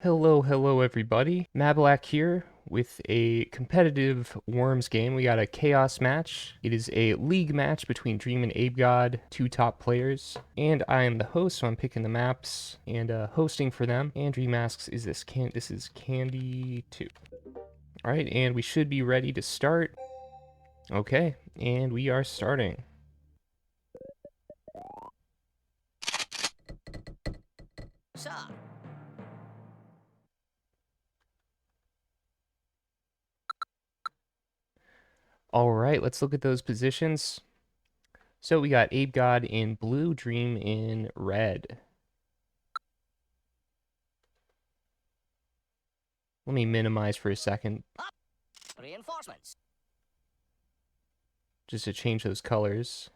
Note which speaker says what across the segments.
Speaker 1: Hello everybody. Mablak here with a competitive Worms game. We got a Chaos match. It is a league match between Dream and Abegod, two top players. And I am the host, so I'm picking the maps and hosting for them. And Dream asks, this is Candy 2. Alright, and we should be ready to start. Okay, and we are starting. Alright, let's look at those positions. So we got Abegod in blue, Dream in red. Let me minimize for a second.
Speaker 2: Reinforcements.
Speaker 1: Just to change those colors.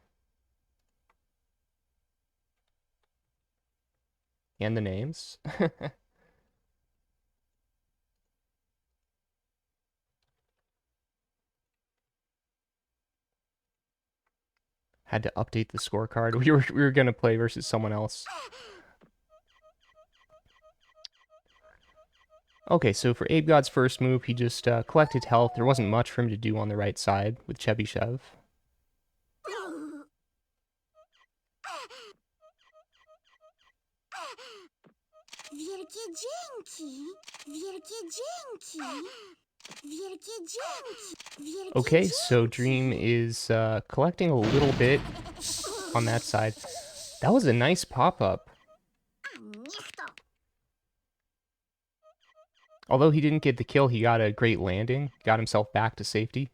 Speaker 1: And the names. Had to update the scorecard. We were gonna play versus someone else. Okay, so for Abegod's first move, he just collected health. There wasn't much for him to do on the right side with Chebyshev. Okay, so Dream is collecting a little bit on that side. That was a nice pop-up. Although he didn't get the kill, he got a great landing. Got himself back to safety.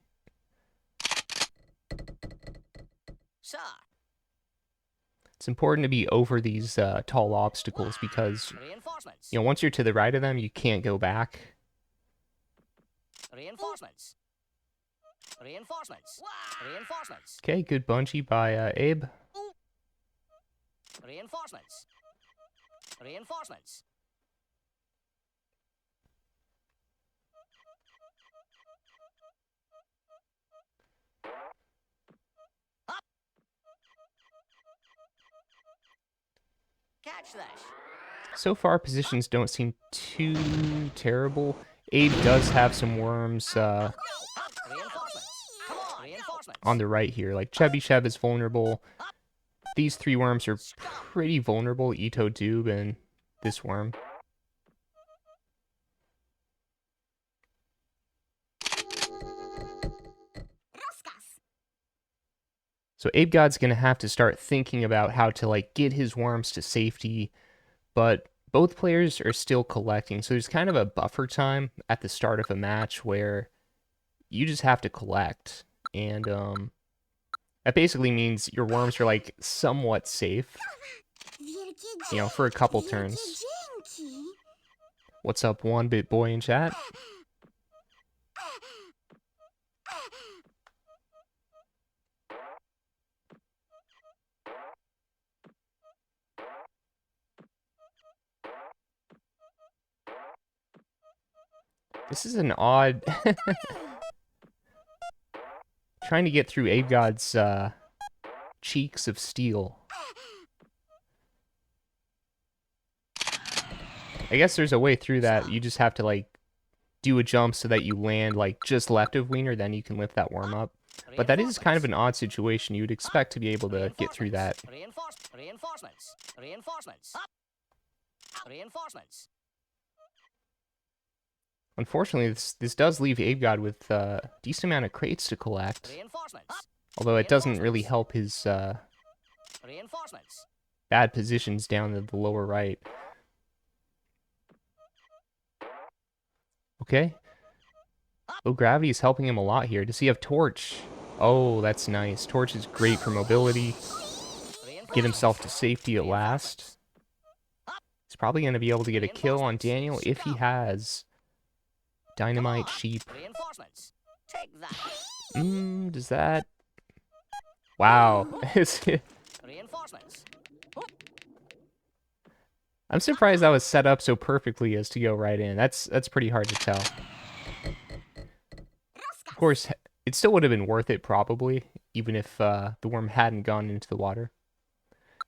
Speaker 1: It's important to be over these tall obstacles because, you know, once you're to the right of them, you can't go back.
Speaker 2: Reinforcements. Reinforcements. Reinforcements.
Speaker 1: Okay, good bungee by Abe.
Speaker 2: Reinforcements. Reinforcements. Catch that.
Speaker 1: So far, positions don't seem too terrible. Abe does have some worms on the right here. Like, Chebyshev is vulnerable. These three worms are pretty vulnerable. Ito, Doob, and this worm. So Abegod's going to have to start thinking about how to, like, get his worms to safety, but both players are still collecting, so there's kind of a buffer time at the start of a match where you just have to collect, and that basically means your worms are, like, somewhat safe, you know, for a couple turns. What's up, 1-Bit Boy in chat? This is an odd... Trying to get through Abegod's cheeks of steel. I guess there's a way through that. You just have to, like, do a jump so that you land, like, just left of Wiener, then you can lift that worm up. But that is kind of an odd situation. You'd expect to be able to get through that.
Speaker 2: Reinforcements. Reinforcements. Reinforcements.
Speaker 1: Unfortunately, this does leave Abegod with a decent amount of crates to collect. Although it doesn't really help his bad positions down in the lower right. Okay. Oh, gravity is helping him a lot here. Does he have Torch? Oh, that's nice. Torch is great for mobility. Get himself to safety at last. He's probably going to be able to get a kill on Daniel if he has Dynamite Sheep. Does that... Wow. I'm surprised that was set up so perfectly as to go right in. That's pretty hard to tell. Of course, it still would have been worth it, probably, even if the worm hadn't gone into the water.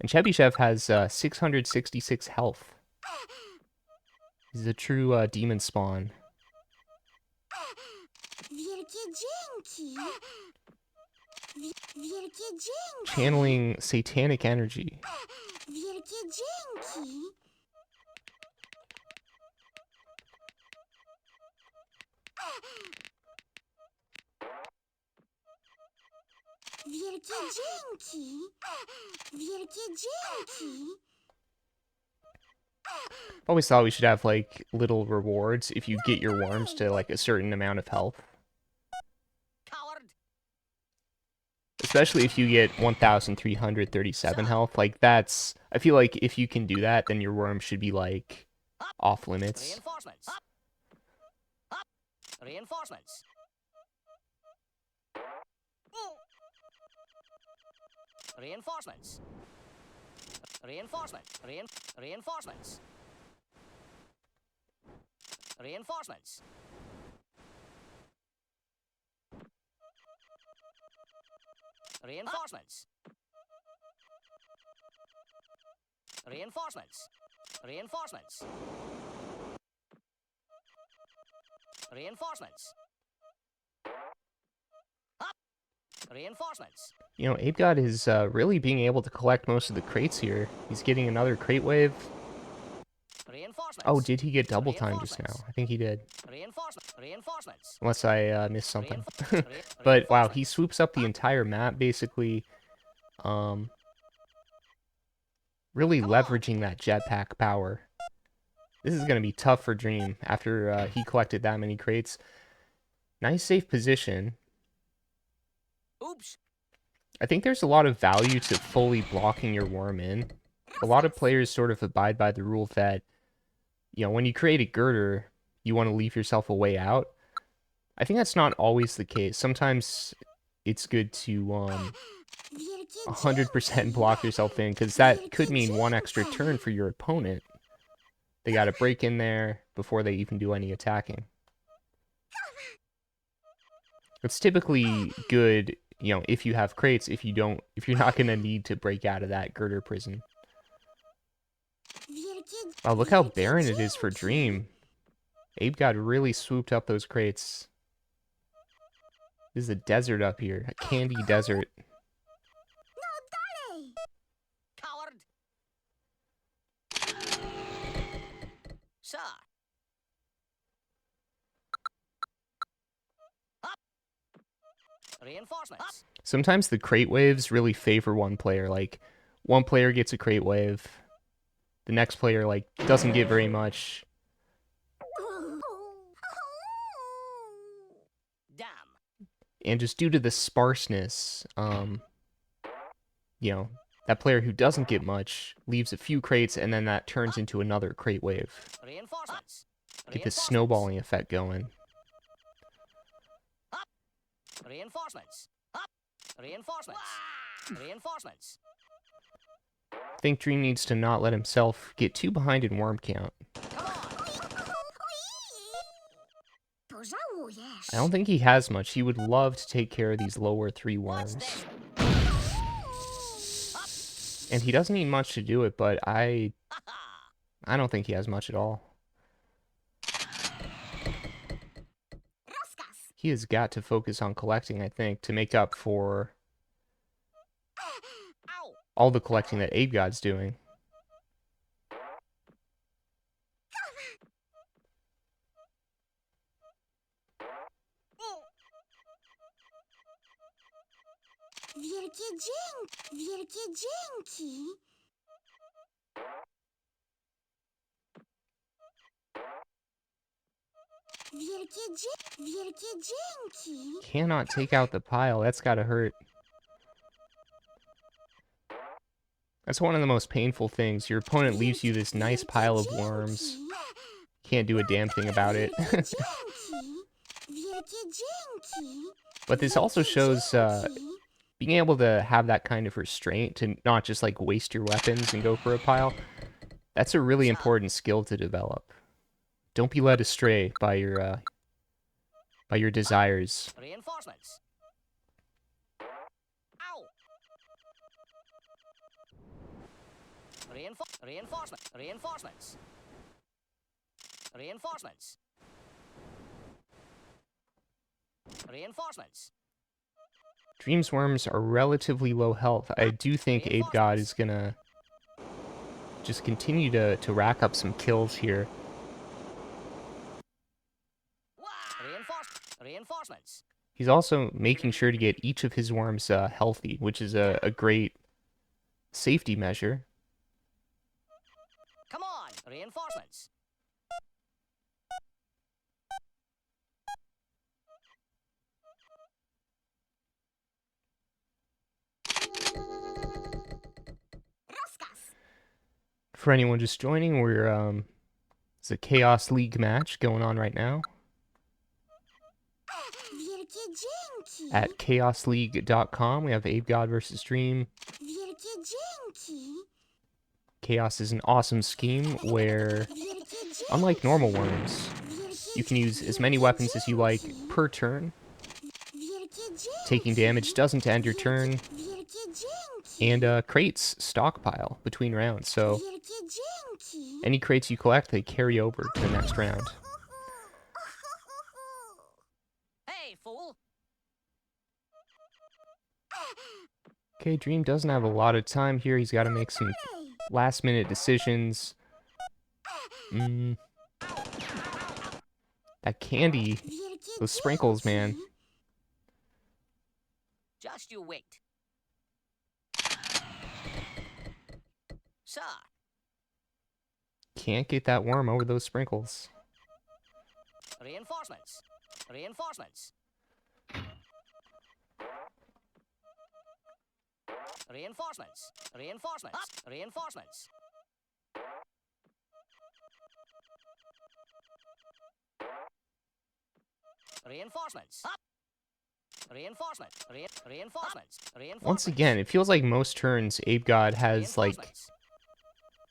Speaker 1: And Chebyshev has 666 health. He's a true demon spawn.
Speaker 3: Wielkie dzięki. Wielkie dzięki.
Speaker 1: Channeling satanic energy.
Speaker 3: Wielkie dzięki. Wielkie dzięki. Wielkie dzięki.
Speaker 1: I've always thought we should have like little rewards if you get your worms to like a certain amount of health.
Speaker 2: Coward.
Speaker 1: Especially if you get 1,337 health. Like that's, I feel like if you can do that, then your worm should be like off limits.
Speaker 2: Reinforcements. Up. Reinforcements. Reinforcements. Reinforcements. Reinforcements. Reinforcements. Reinforcements. Reinforcements. Reinforcements. Reinforcements. Up. Reinforcements.
Speaker 1: You know, Abegod is really being able to collect most of the crates here. He's getting another crate wave.
Speaker 2: Reinforcements.
Speaker 1: Oh, did he get double time just now? I think he did.
Speaker 2: Reinforcements.
Speaker 1: Unless I missed something.
Speaker 2: Re-
Speaker 1: But wow, he swoops up the entire map basically. Really leveraging that jetpack power. This is going to be tough for Dream after he collected that many crates. Nice safe position.
Speaker 2: Oops.
Speaker 1: I think there's a lot of value to fully blocking your worm in. A lot of players sort of abide by the rule that, you know, when you create a girder, you want to leave yourself a way out. I think that's not always the case. Sometimes it's good to 100% block yourself in, because that could mean one extra turn for your opponent. They got to break in there before they even do any attacking. It's typically good, you know, if you have crates, if you're not going to need to break out of that girder prison. Oh, look how barren it is for Dream. Abegod really swooped up those crates. This is a desert up here, a candy desert.
Speaker 2: Coward. Sir. Up. Reinforcements.
Speaker 1: Sometimes the crate waves really favor one player. Like, one player gets a crate wave. The next player, like, doesn't get very much.
Speaker 2: Damn.
Speaker 1: And just due to the sparseness, you know, that player who doesn't get much leaves a few crates, and then that turns into another crate wave.
Speaker 2: Reinforcements.
Speaker 1: Get this snowballing effect going.
Speaker 2: Up. Reinforcements. Up. Reinforcements. Reinforcements.
Speaker 1: I think Dream needs to not let himself get too behind in worm count.
Speaker 2: Come on.
Speaker 3: Pożałujesz.
Speaker 1: I don't think he has much. He would love to take care of these lower 3
Speaker 2: What's
Speaker 1: worms.
Speaker 2: this?
Speaker 1: And he doesn't need much to do it, but I
Speaker 2: Ha-ha.
Speaker 1: don't think he has much at all.
Speaker 3: Rozkaz.
Speaker 1: He has got to focus on collecting, I think, to make up for
Speaker 2: Ow.
Speaker 1: all the collecting that Abegod's doing.
Speaker 3: Wielkie dzięki. Wielkie dzięki. Wielkie dzięki.
Speaker 1: Cannot take out the pile. That's gotta hurt. That's one of the most painful things. Your opponent leaves you this nice pile of worms. Can't do a damn thing about it.
Speaker 3: Wielkie dzięki.
Speaker 1: But this also shows being able to have that kind of restraint, to not just like waste your weapons and go for a pile. That's a really important skill to develop. Don't be led astray by your desires.
Speaker 2: Reinforcements. Ow. Reinforcements. Reinforcements. Reinforcements. Reinforcements.
Speaker 1: Dream's worms are relatively low health. I do think Abegod is gonna just continue to rack up some kills here.
Speaker 2: Reinforcements.
Speaker 1: He's also making sure to get each of his worms healthy, which is a great safety measure.
Speaker 2: Come on, reinforcements.
Speaker 1: For anyone just joining, we're it's a Chaos League match going on right now
Speaker 3: Wielkie dzięki.
Speaker 1: at chaosleague.com. We have Abegod versus Dream.
Speaker 3: Wielkie dzięki.
Speaker 1: Chaos is an awesome scheme where,
Speaker 3: Wielkie dzięki.
Speaker 1: unlike normal worms,
Speaker 3: Wielkie
Speaker 1: you can use as many weapons as you like per turn.
Speaker 3: Wielkie dzięki.
Speaker 1: Taking damage doesn't end your turn,
Speaker 3: Wielkie dzięki.
Speaker 1: and crates stockpile between rounds. So
Speaker 3: Wielkie dzięki.
Speaker 1: any crates you collect, they carry over to the next round.
Speaker 2: Hey, fool.
Speaker 1: Okay, Dream doesn't have a lot of time here. He's got to make some
Speaker 3: Hey.
Speaker 1: last-minute decisions. That candy,
Speaker 3: Wielkie
Speaker 1: those sprinkles, man.
Speaker 3: dzięki.
Speaker 2: Just you wait. Sir.
Speaker 1: Can't get that worm over those sprinkles.
Speaker 2: Reinforcements. Reinforcements. Reinforcements. Reinforcements. Reinforcements. Reinforcements. Reinforcements. Reinforcements. Reinforcements.
Speaker 1: Once again, it feels like most turns Abegod has like
Speaker 2: Reinforcements.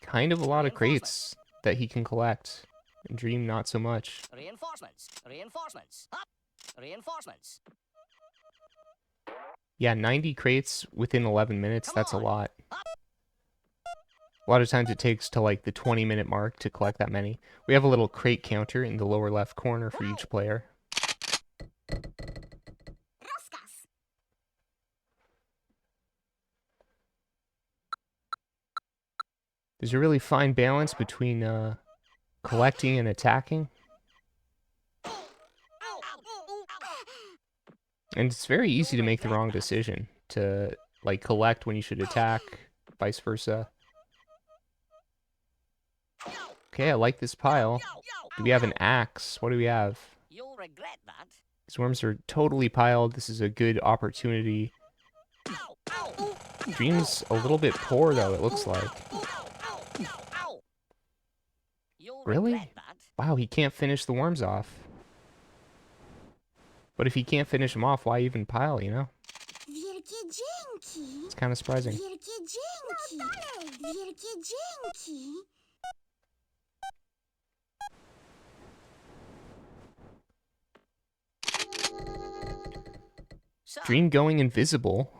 Speaker 1: kind of a lot of crates that he can collect. And Dream not so much.
Speaker 2: Reinforcements. Reinforcements. Reinforcements.
Speaker 1: Yeah, 90 crates within 11 minutes, that's a lot. A lot of times it takes to like the 20-minute mark to collect that many. We have a little crate counter in the lower left corner for each player.
Speaker 3: Rozkaz.
Speaker 1: There's a really fine balance between collecting and attacking. And it's very easy to make the wrong decision. To like collect when you should attack, vice versa. Okay, I like this pile. Do we have an axe? What do we have?
Speaker 2: You'll regret that.
Speaker 1: These worms are totally piled. This is a good opportunity. Dream's a little bit poor though, it looks like.
Speaker 2: You'll
Speaker 1: Really?
Speaker 2: regret that.
Speaker 1: Wow, he can't finish the worms off. But if he can't finish them off, why even pile, you know?
Speaker 3: Wielkie dzięki.
Speaker 1: It's kind of surprising.
Speaker 3: Wielkie dzięki. Wielkie dzięki.
Speaker 2: Sir.
Speaker 1: Dream going invisible.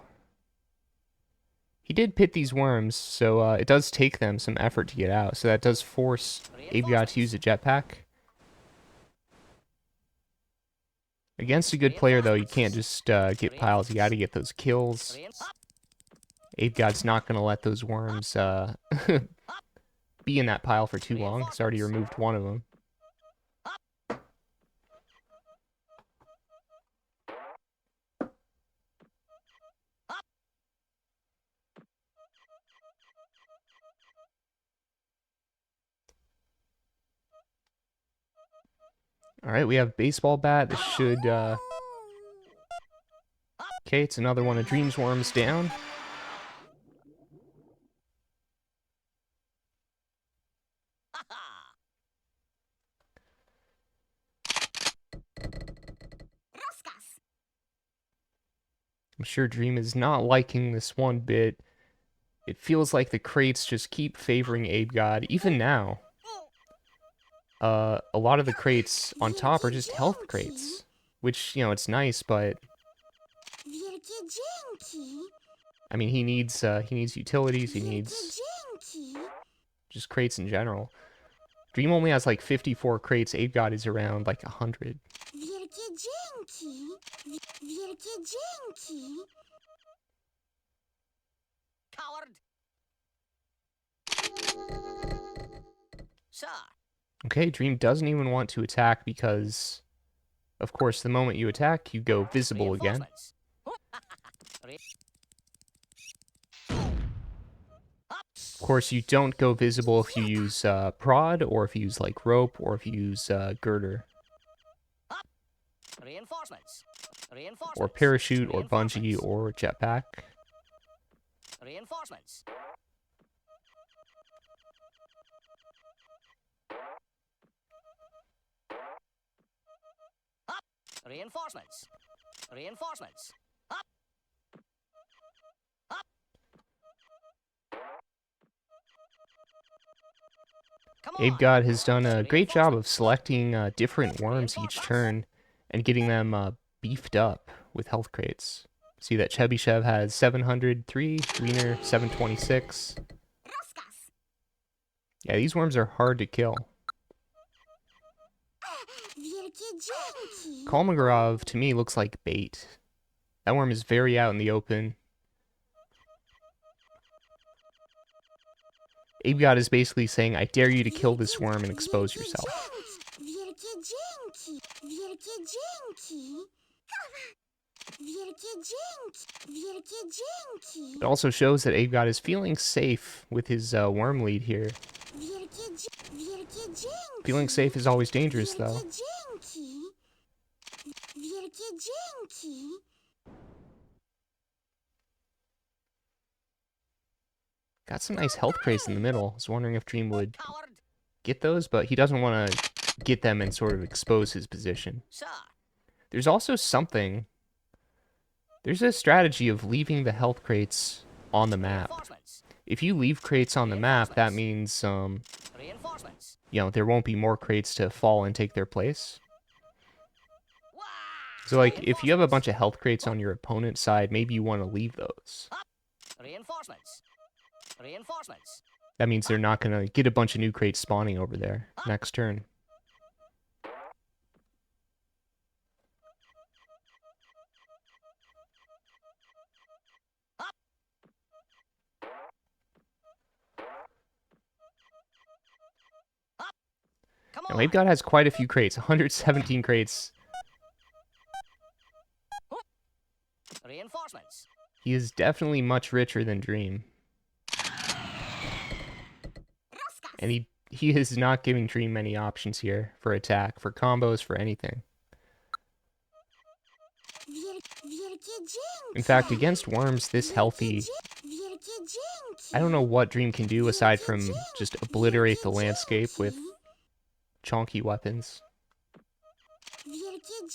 Speaker 1: He did pit these worms, so it does take them some effort to get out. So that does force Abegod to use a jetpack. Against a good player, though, you can't just get piles. You gotta get those kills. Abegod's not gonna let those worms be in that pile for too long. He's already removed one of them. Alright, we have baseball bat. This should, okay, it's another one of Dream's worms down.
Speaker 3: Rozkaz.
Speaker 1: I'm sure Dream is not liking this one bit. It feels like the crates just keep favoring Abegod, even now. A lot of the crates on top are just health crates. Which, you know, it's nice, but
Speaker 3: Wielkie dzięki.
Speaker 1: I mean, he needs utilities, he needs
Speaker 3: Wielkie dzięki.
Speaker 1: just crates in general. Dream only has like 54 crates. Abegod is around like 100.
Speaker 3: Wielkie dzięki. Wielkie dzięki.
Speaker 2: Coward. Sir.
Speaker 1: Okay, Dream doesn't even want to attack because, of course, the moment you attack, you go visible again.
Speaker 2: Reinforcements. Re-
Speaker 1: Of course, you don't go visible if you use prod, or if you use like rope, or if you use girder,
Speaker 2: Reinforcements. Reinforcements.
Speaker 1: or parachute, or bungee,
Speaker 2: Reinforcements.
Speaker 1: or jetpack.
Speaker 2: Reinforcements. Up. Reinforcements. Reinforcements. Up. Up. Come on.
Speaker 1: Abegod has done a great job of selecting different worms each turn and getting them beefed up with health crates. See that Chebyshev has 703, Wiener 726.
Speaker 3: Rozkaz.
Speaker 1: Yeah, these worms are hard to kill.
Speaker 3: Wielkie dzięki.
Speaker 1: Kolmogorov, to me, looks like bait. That worm is very out in the open. Abegod is basically saying, I dare you to kill this worm and expose yourself.
Speaker 3: Wielkie dzięki. Wielkie dzięki. Wielkie dzięki. Wielkie dzięki.
Speaker 1: It also shows that Abegod is feeling safe with his worm lead here.
Speaker 3: Wielkie dzięki.
Speaker 1: Feeling safe is always dangerous, though.
Speaker 3: Wielkie dzięki. Wielkie dzięki.
Speaker 1: Got some nice health crates in the middle. I was wondering if Dream would
Speaker 2: Coward.
Speaker 1: get those, but he doesn't want to get them and sort of expose his position.
Speaker 2: Sir.
Speaker 1: There's also something... There's a strategy of leaving the health crates on the map.
Speaker 2: Reinforcements.
Speaker 1: If you leave crates on the map, that means,
Speaker 2: Reinforcements.
Speaker 1: you know, there won't be more crates to fall and take their place.
Speaker 2: Wow.
Speaker 1: So, like, if you have a bunch of health crates on your opponent's side, maybe you want to leave those.
Speaker 2: Reinforcements. Reinforcements.
Speaker 1: That means they're not going to get a bunch of new crates spawning over there next turn.
Speaker 2: Come
Speaker 1: Now,
Speaker 2: on.
Speaker 1: Abegod has quite a few crates, 117 crates.
Speaker 2: Reinforcements.
Speaker 1: He is definitely much richer than Dream. And he is not giving Dream many options here for attack, for combos, for anything.
Speaker 3: Wielkie dzięki.
Speaker 1: In fact, against worms this healthy,
Speaker 3: Wielkie dzięki.
Speaker 1: I don't know what Dream can do aside from just obliterate the landscape with chonky weapons.
Speaker 3: Wielkie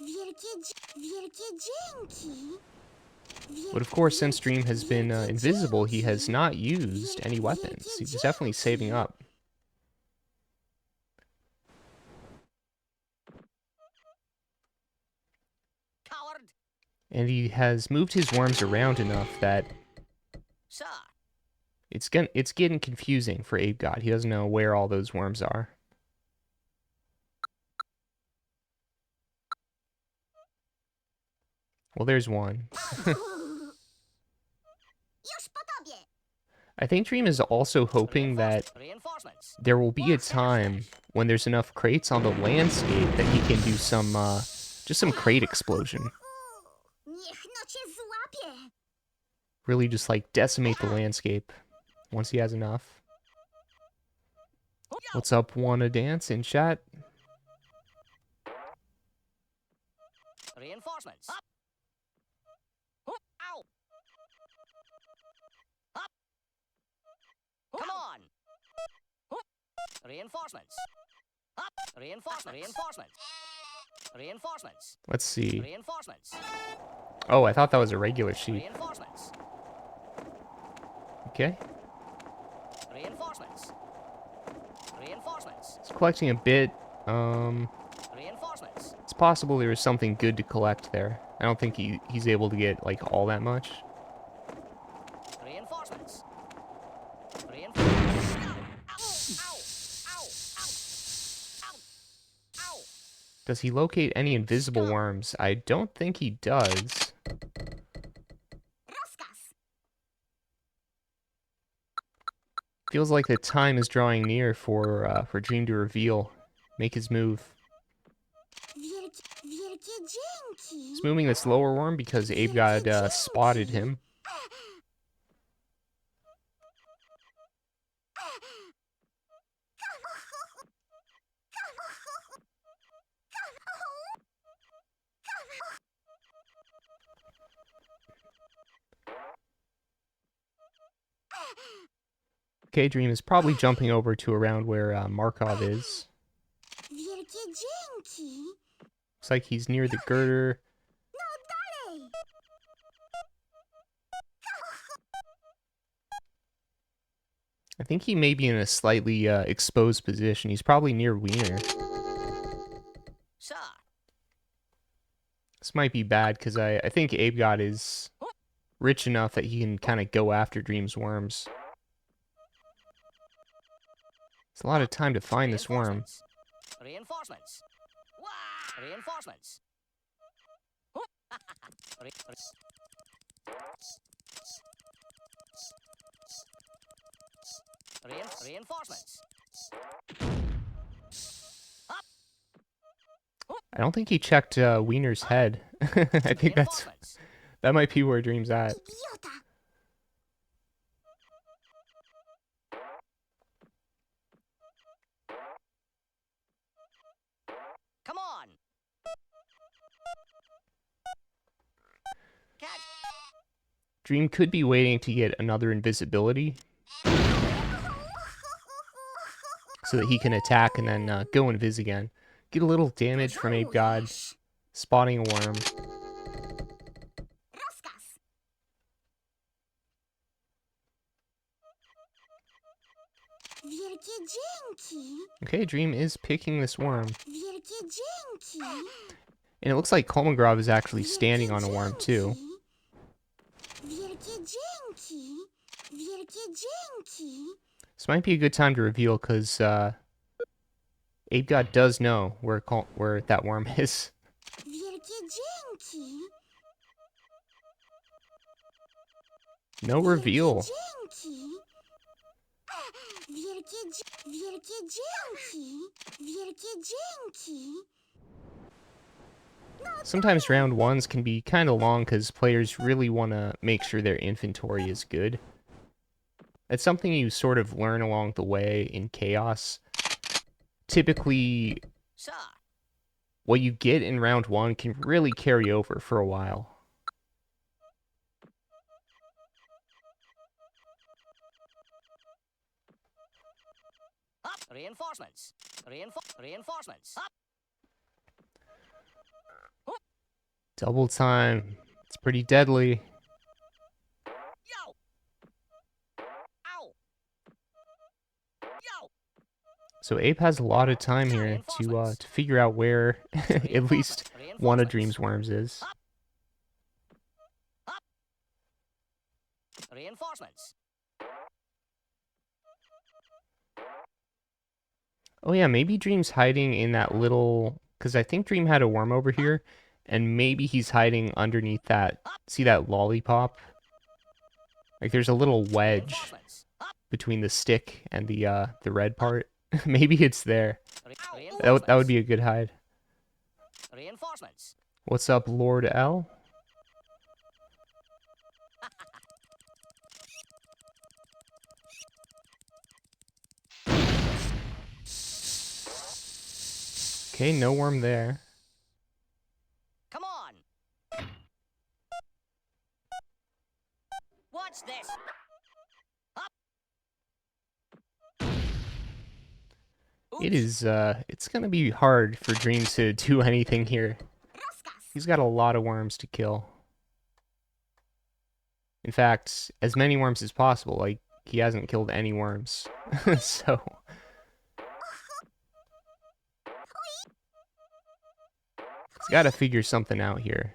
Speaker 3: dzięki.
Speaker 1: But of course, since Dream has been invisible, he has not used any weapons. He's definitely saving up.
Speaker 2: Coward.
Speaker 1: And he has moved his worms around enough that
Speaker 2: Sir.
Speaker 1: it's getting confusing for Abegod. He doesn't know where all those worms are. Well, there's one.
Speaker 3: Już po tobie.
Speaker 1: I think Dream is also hoping that
Speaker 2: Reinforcements.
Speaker 1: there will be a time when there's enough crates on the landscape that he can do some, just some crate explosion.
Speaker 3: Niech no cię złapie.
Speaker 1: Really just, like, decimate the landscape once he has enough. What's up, wanna dance in chat?
Speaker 2: Reinforcements. Up. Ow. Up. Come on. Reinforcements. Up. Reinforcements. Reinforcements.
Speaker 1: Let's see.
Speaker 2: Reinforcements.
Speaker 1: Oh, I thought that was a regular sheep.
Speaker 2: Reinforcements.
Speaker 1: Okay.
Speaker 2: Reinforcements. Reinforcements.
Speaker 1: It's collecting a bit.
Speaker 2: Reinforcements.
Speaker 1: It's possible there was something good to collect there. I don't think he's able to get, like, all that much.
Speaker 2: Reinforcements. Reinforcements. Ow. Ow. Ow.
Speaker 1: Does he locate any invisible worms? I don't think he does.
Speaker 3: Rozkaz.
Speaker 1: Feels like the time is drawing near for Dream to reveal, make his move.
Speaker 3: Wielkie dzięki.
Speaker 1: He's moving this lower worm because Abegod spotted him. Okay, Dream is probably jumping over to around where Markov is.
Speaker 3: Wielkie dzięki.
Speaker 1: Looks like he's near the girder.
Speaker 3: Dalej.
Speaker 1: I think he may be in a slightly exposed position. He's probably near Wiener.
Speaker 2: Sir.
Speaker 1: This might be bad because I think Abegod is rich enough that he can kind of go after Dream's worms. It's a lot of time to find this worm.
Speaker 2: Reinforcements. Wah! Reinforcements. Reinforcements.
Speaker 1: I don't think he checked Wiener's head. I think that might be where Dream's at.
Speaker 3: Idiota.
Speaker 2: Come on. Catch.
Speaker 1: Dream could be waiting to get another invisibility so that he can attack and then go invis again. Get a little damage from Abegod, spotting a worm.
Speaker 3: Rozkaz. Wielkie dzięki.
Speaker 1: Okay, Dream is picking this worm.
Speaker 3: Wielkie dzięki.
Speaker 1: And it looks like Kolmogrov is actually standing on a worm too.
Speaker 3: Wielkie dzięki. Wielkie dzięki.
Speaker 1: This might be a good time to reveal because Abegod does know where that worm is.
Speaker 3: Wielkie dzięki.
Speaker 1: No reveal.
Speaker 3: Dzięki. Wielkie dzięki. Wielkie dzięki.
Speaker 1: Sometimes round ones can be kind of long because players really want to make sure their inventory is good. That's something you sort of learn along the way in Chaos. Typically,
Speaker 2: Sir.
Speaker 1: what you get in round one can really carry over for a while.
Speaker 2: Up. Reinforcements. Reinforcements. Up.
Speaker 1: Double time. It's pretty deadly.
Speaker 2: Yo. Ow. Yo.
Speaker 1: So Abe has a lot of time here to figure out where at least one of Dream's worms is.
Speaker 2: Reinforcements.
Speaker 1: Oh yeah, maybe Dream's hiding in that little... Because I think Dream had a worm over here, and maybe he's hiding underneath that... See that lollipop? Like there's a little wedge
Speaker 2: Reinforcements. Up.
Speaker 1: between the stick and the red part. Maybe it's there.
Speaker 2: Reinforcements.
Speaker 1: That would be a good hide.
Speaker 2: Reinforcements.
Speaker 1: What's up, Lord L? Okay, no worm there.
Speaker 2: Come on. Watch this. Up.
Speaker 1: It is, it's gonna be hard for Dream to do anything here.
Speaker 3: Rozkaz.
Speaker 1: He's got a lot of worms to kill. In fact, as many worms as possible. Like, he hasn't killed any worms. So... he's gotta figure something out here.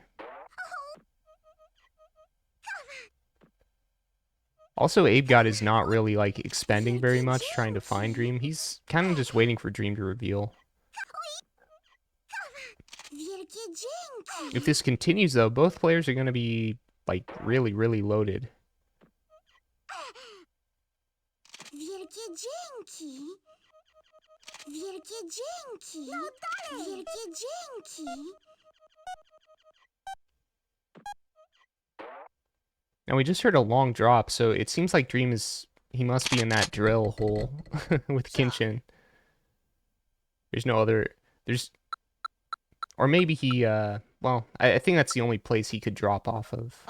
Speaker 1: Also, Abegod is not really, like, expending very much trying to find Dream. He's kind of just waiting for Dream to reveal.
Speaker 3: Wielkie dzięki.
Speaker 1: If this continues, though, both players are going to be, like, really, really loaded.
Speaker 3: Wielkie dzięki. Wielkie dzięki. No dalej. Wielkie dzięki.
Speaker 1: Now, we just heard a long drop, so it seems like Dream is... He must be in that drill hole with Kinchin. There's no other... There's... Or maybe he, well, I think that's the only place he could drop off of.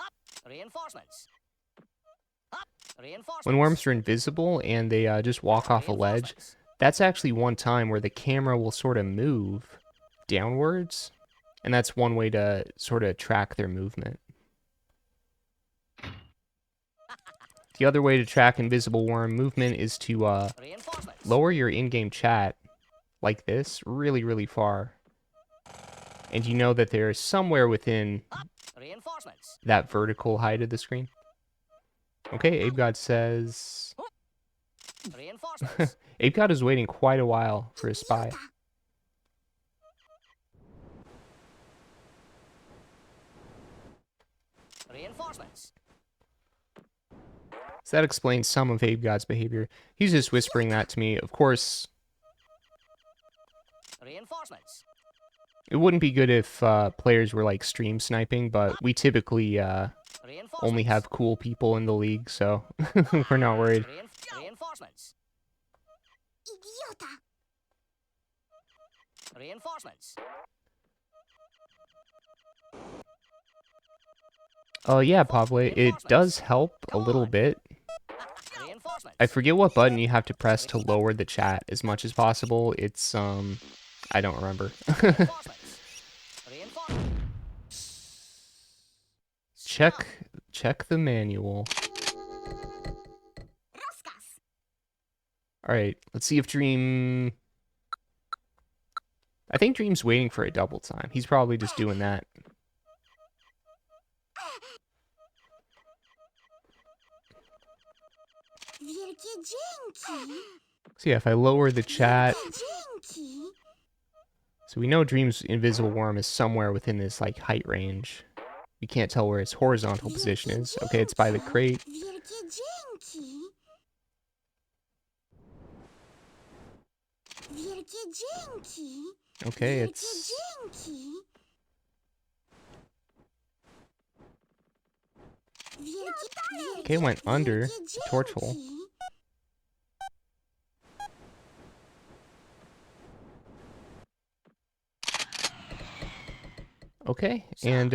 Speaker 2: Reinforcements. Reinforcements.
Speaker 1: When worms are invisible and they just walk off a ledge, that's actually one time where the camera will sort of move downwards, and that's one way to sort of track their movement. The other way to track invisible worm movement is to lower your in-game chat like this, really, really far. And you know that they're somewhere within that vertical height of the screen. Okay, Abegod says... Abegod is waiting quite a while for his spy.
Speaker 2: Reinforcements.
Speaker 1: So that explains some of Abegod's behavior. He's just whispering that to me. Of course,
Speaker 2: Reinforcements.
Speaker 1: it wouldn't be good if players were like stream sniping, but we typically only have cool people in the league, so we're not worried.
Speaker 2: Reinforcements.
Speaker 3: Idiota.
Speaker 2: Reinforcements.
Speaker 1: Oh yeah, Pavle, it does help a little bit.
Speaker 2: Reinforcements.
Speaker 1: I forget what button you have to press to lower the chat as much as possible. It's, I don't remember.
Speaker 2: Reinforcements. Reinforcements.
Speaker 1: Check the manual.
Speaker 3: Rozkaz.
Speaker 1: Alright, let's see if Dream... I think Dream's waiting for a double time. He's probably just doing that.
Speaker 3: Wielkie dzięki.
Speaker 1: So yeah, if I lower the chat...
Speaker 3: Dzięki.
Speaker 1: So we know Dream's invisible worm is somewhere within this, like, height range. We can't tell where his horizontal position is. Okay, it's by the crate.
Speaker 3: Wielkie dzięki. Wielkie dzięki.
Speaker 1: Okay,
Speaker 3: Wielkie
Speaker 1: it's...
Speaker 3: dzięki. Wielkie,
Speaker 1: Okay, went under
Speaker 3: wielkie
Speaker 1: the torch hole.
Speaker 3: dzięki.
Speaker 1: Okay, and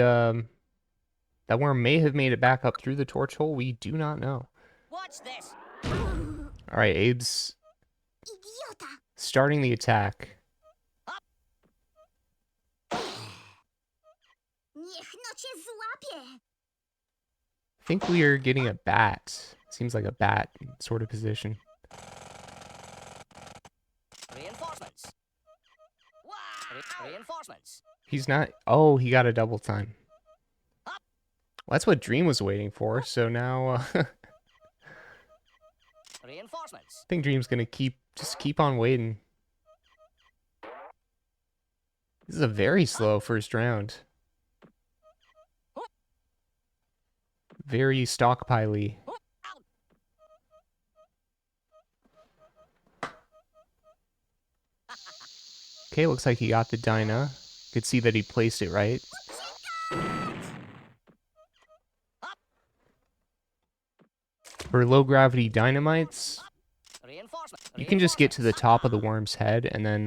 Speaker 1: that worm may have made it back up through the torch hole. We do not know.
Speaker 2: Watch this.
Speaker 1: Alright, Abe's
Speaker 3: Idiota.
Speaker 1: starting the attack.
Speaker 3: Niech no cię złapie.
Speaker 1: I think we are getting a bat. Seems like a bat sort of position.
Speaker 2: Reinforcements. Reinforcements.
Speaker 1: He's not... Oh, he got a double time. Well, that's what Dream was waiting for, so now... I
Speaker 2: Reinforcements.
Speaker 1: think Dream's gonna just keep on waiting. This is a very slow first round. Very stockpiley. Okay, looks like he got the Dyna. Could see that he placed it right. For low gravity dynamites,
Speaker 2: Reinforcements.
Speaker 1: you can just get to the top of the worm's head and then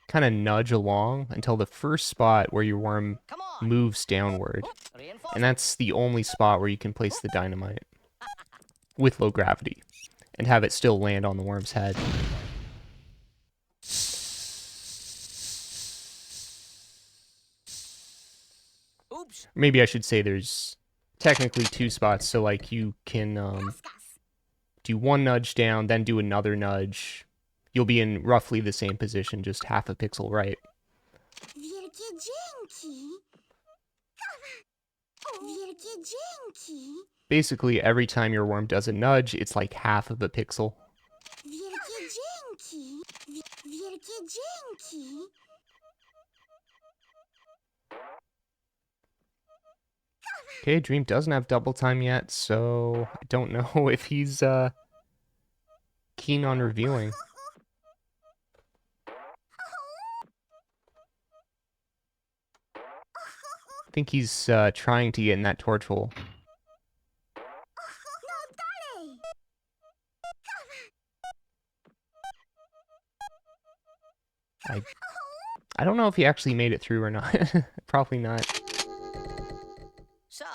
Speaker 1: kind of nudge along until the first spot where your worm
Speaker 2: Come on.
Speaker 1: moves downward.
Speaker 2: Reinforcements.
Speaker 1: And that's the only spot where you can place the dynamite with low gravity and have it still land on the worm's head.
Speaker 2: Oops.
Speaker 1: Maybe I should say there's technically two spots, so like you can
Speaker 3: Rozkaz.
Speaker 1: do one nudge down, then do another nudge. You'll be in roughly the same position, just half a pixel right.
Speaker 3: Wielkie dzięki. Wielkie dzięki.
Speaker 1: Basically, every time your worm does a nudge, it's like half of a pixel.
Speaker 3: Wielkie dzięki. Wielkie dzięki.
Speaker 1: Okay, Dream doesn't have double time yet, so I don't know if he's keen on revealing. I think he's trying to get in that torch hole.
Speaker 3: No dalej!
Speaker 1: I don't know if he actually made it through or not. Probably not.
Speaker 2: Sir.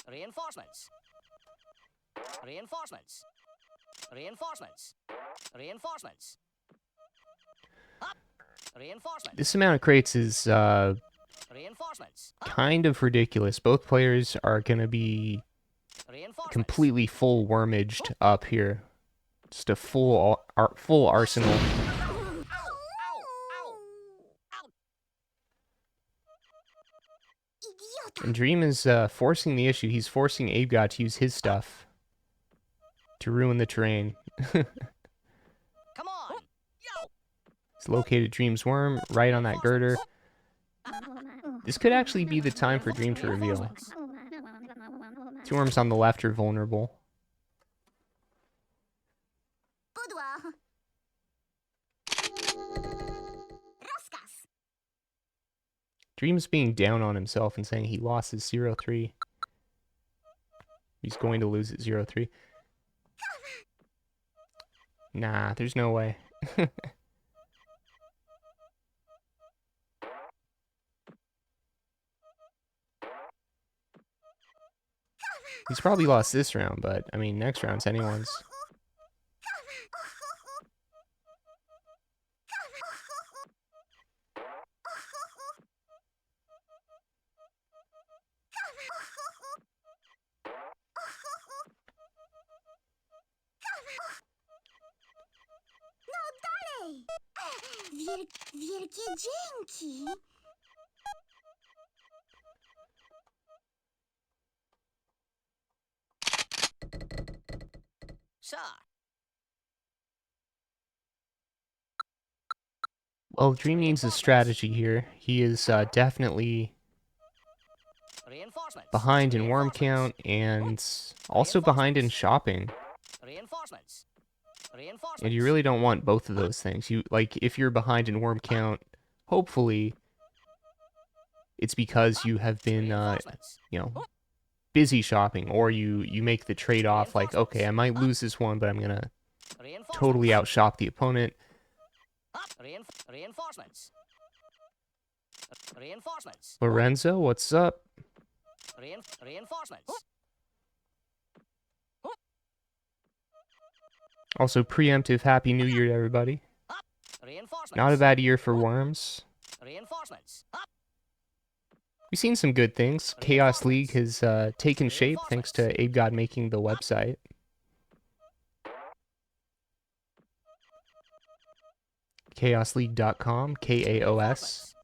Speaker 2: Reinforcements. Reinforcements. Reinforcements. Reinforcements. Up. Reinforcements.
Speaker 1: This amount of crates is
Speaker 2: Reinforcements. Up.
Speaker 1: kind of ridiculous. Both players are going to be
Speaker 2: Reinforcements.
Speaker 1: completely full wormaged up here. Just a full arsenal.
Speaker 2: Ow! Ow! Ow! Ow!
Speaker 3: Idiota!
Speaker 1: And Dream is forcing the issue. He's forcing Abegod to use his stuff to ruin the terrain.
Speaker 2: Come on! Yo!
Speaker 1: He's located Dream's worm right on that girder. This could actually be the time for Dream to reveal.
Speaker 2: Reinforcements.
Speaker 1: Two worms on the left are vulnerable.
Speaker 3: Pudło! Rozkaz!
Speaker 1: Dream's being down on himself and saying he lost his 0-3. He's going to lose at 0-3. Nah, there's no way. He's probably lost this round, but, I mean, next round's anyone's.
Speaker 3: No dalej! Wielkie dzięki!
Speaker 2: Sir.
Speaker 1: Well, Dream needs a strategy here. He is definitely
Speaker 2: Reinforcements.
Speaker 1: behind in worm count and also behind in shopping.
Speaker 2: Reinforcements. Reinforcements.
Speaker 1: And you really don't want both of those things. You like if you're behind in worm count, hopefully it's because you have been
Speaker 2: Reinforcements.
Speaker 1: you know, busy shopping, or you make the trade-off like, okay, I might lose this one, but I'm going to
Speaker 2: Reinforcements.
Speaker 1: totally outshop the opponent.
Speaker 2: Up. Reinforcements. Reinforcements.
Speaker 1: Lorenzo, what's up?
Speaker 2: Reinforcements.
Speaker 1: Also, preemptive Happy New Year to everybody.
Speaker 2: Reinforcements.
Speaker 1: Not a bad year for Worms.
Speaker 2: Reinforcements. Up.
Speaker 1: We've seen some good things. Kaos League has taken shape thanks to Abegod making the website. KaosLeague.com, KAOS.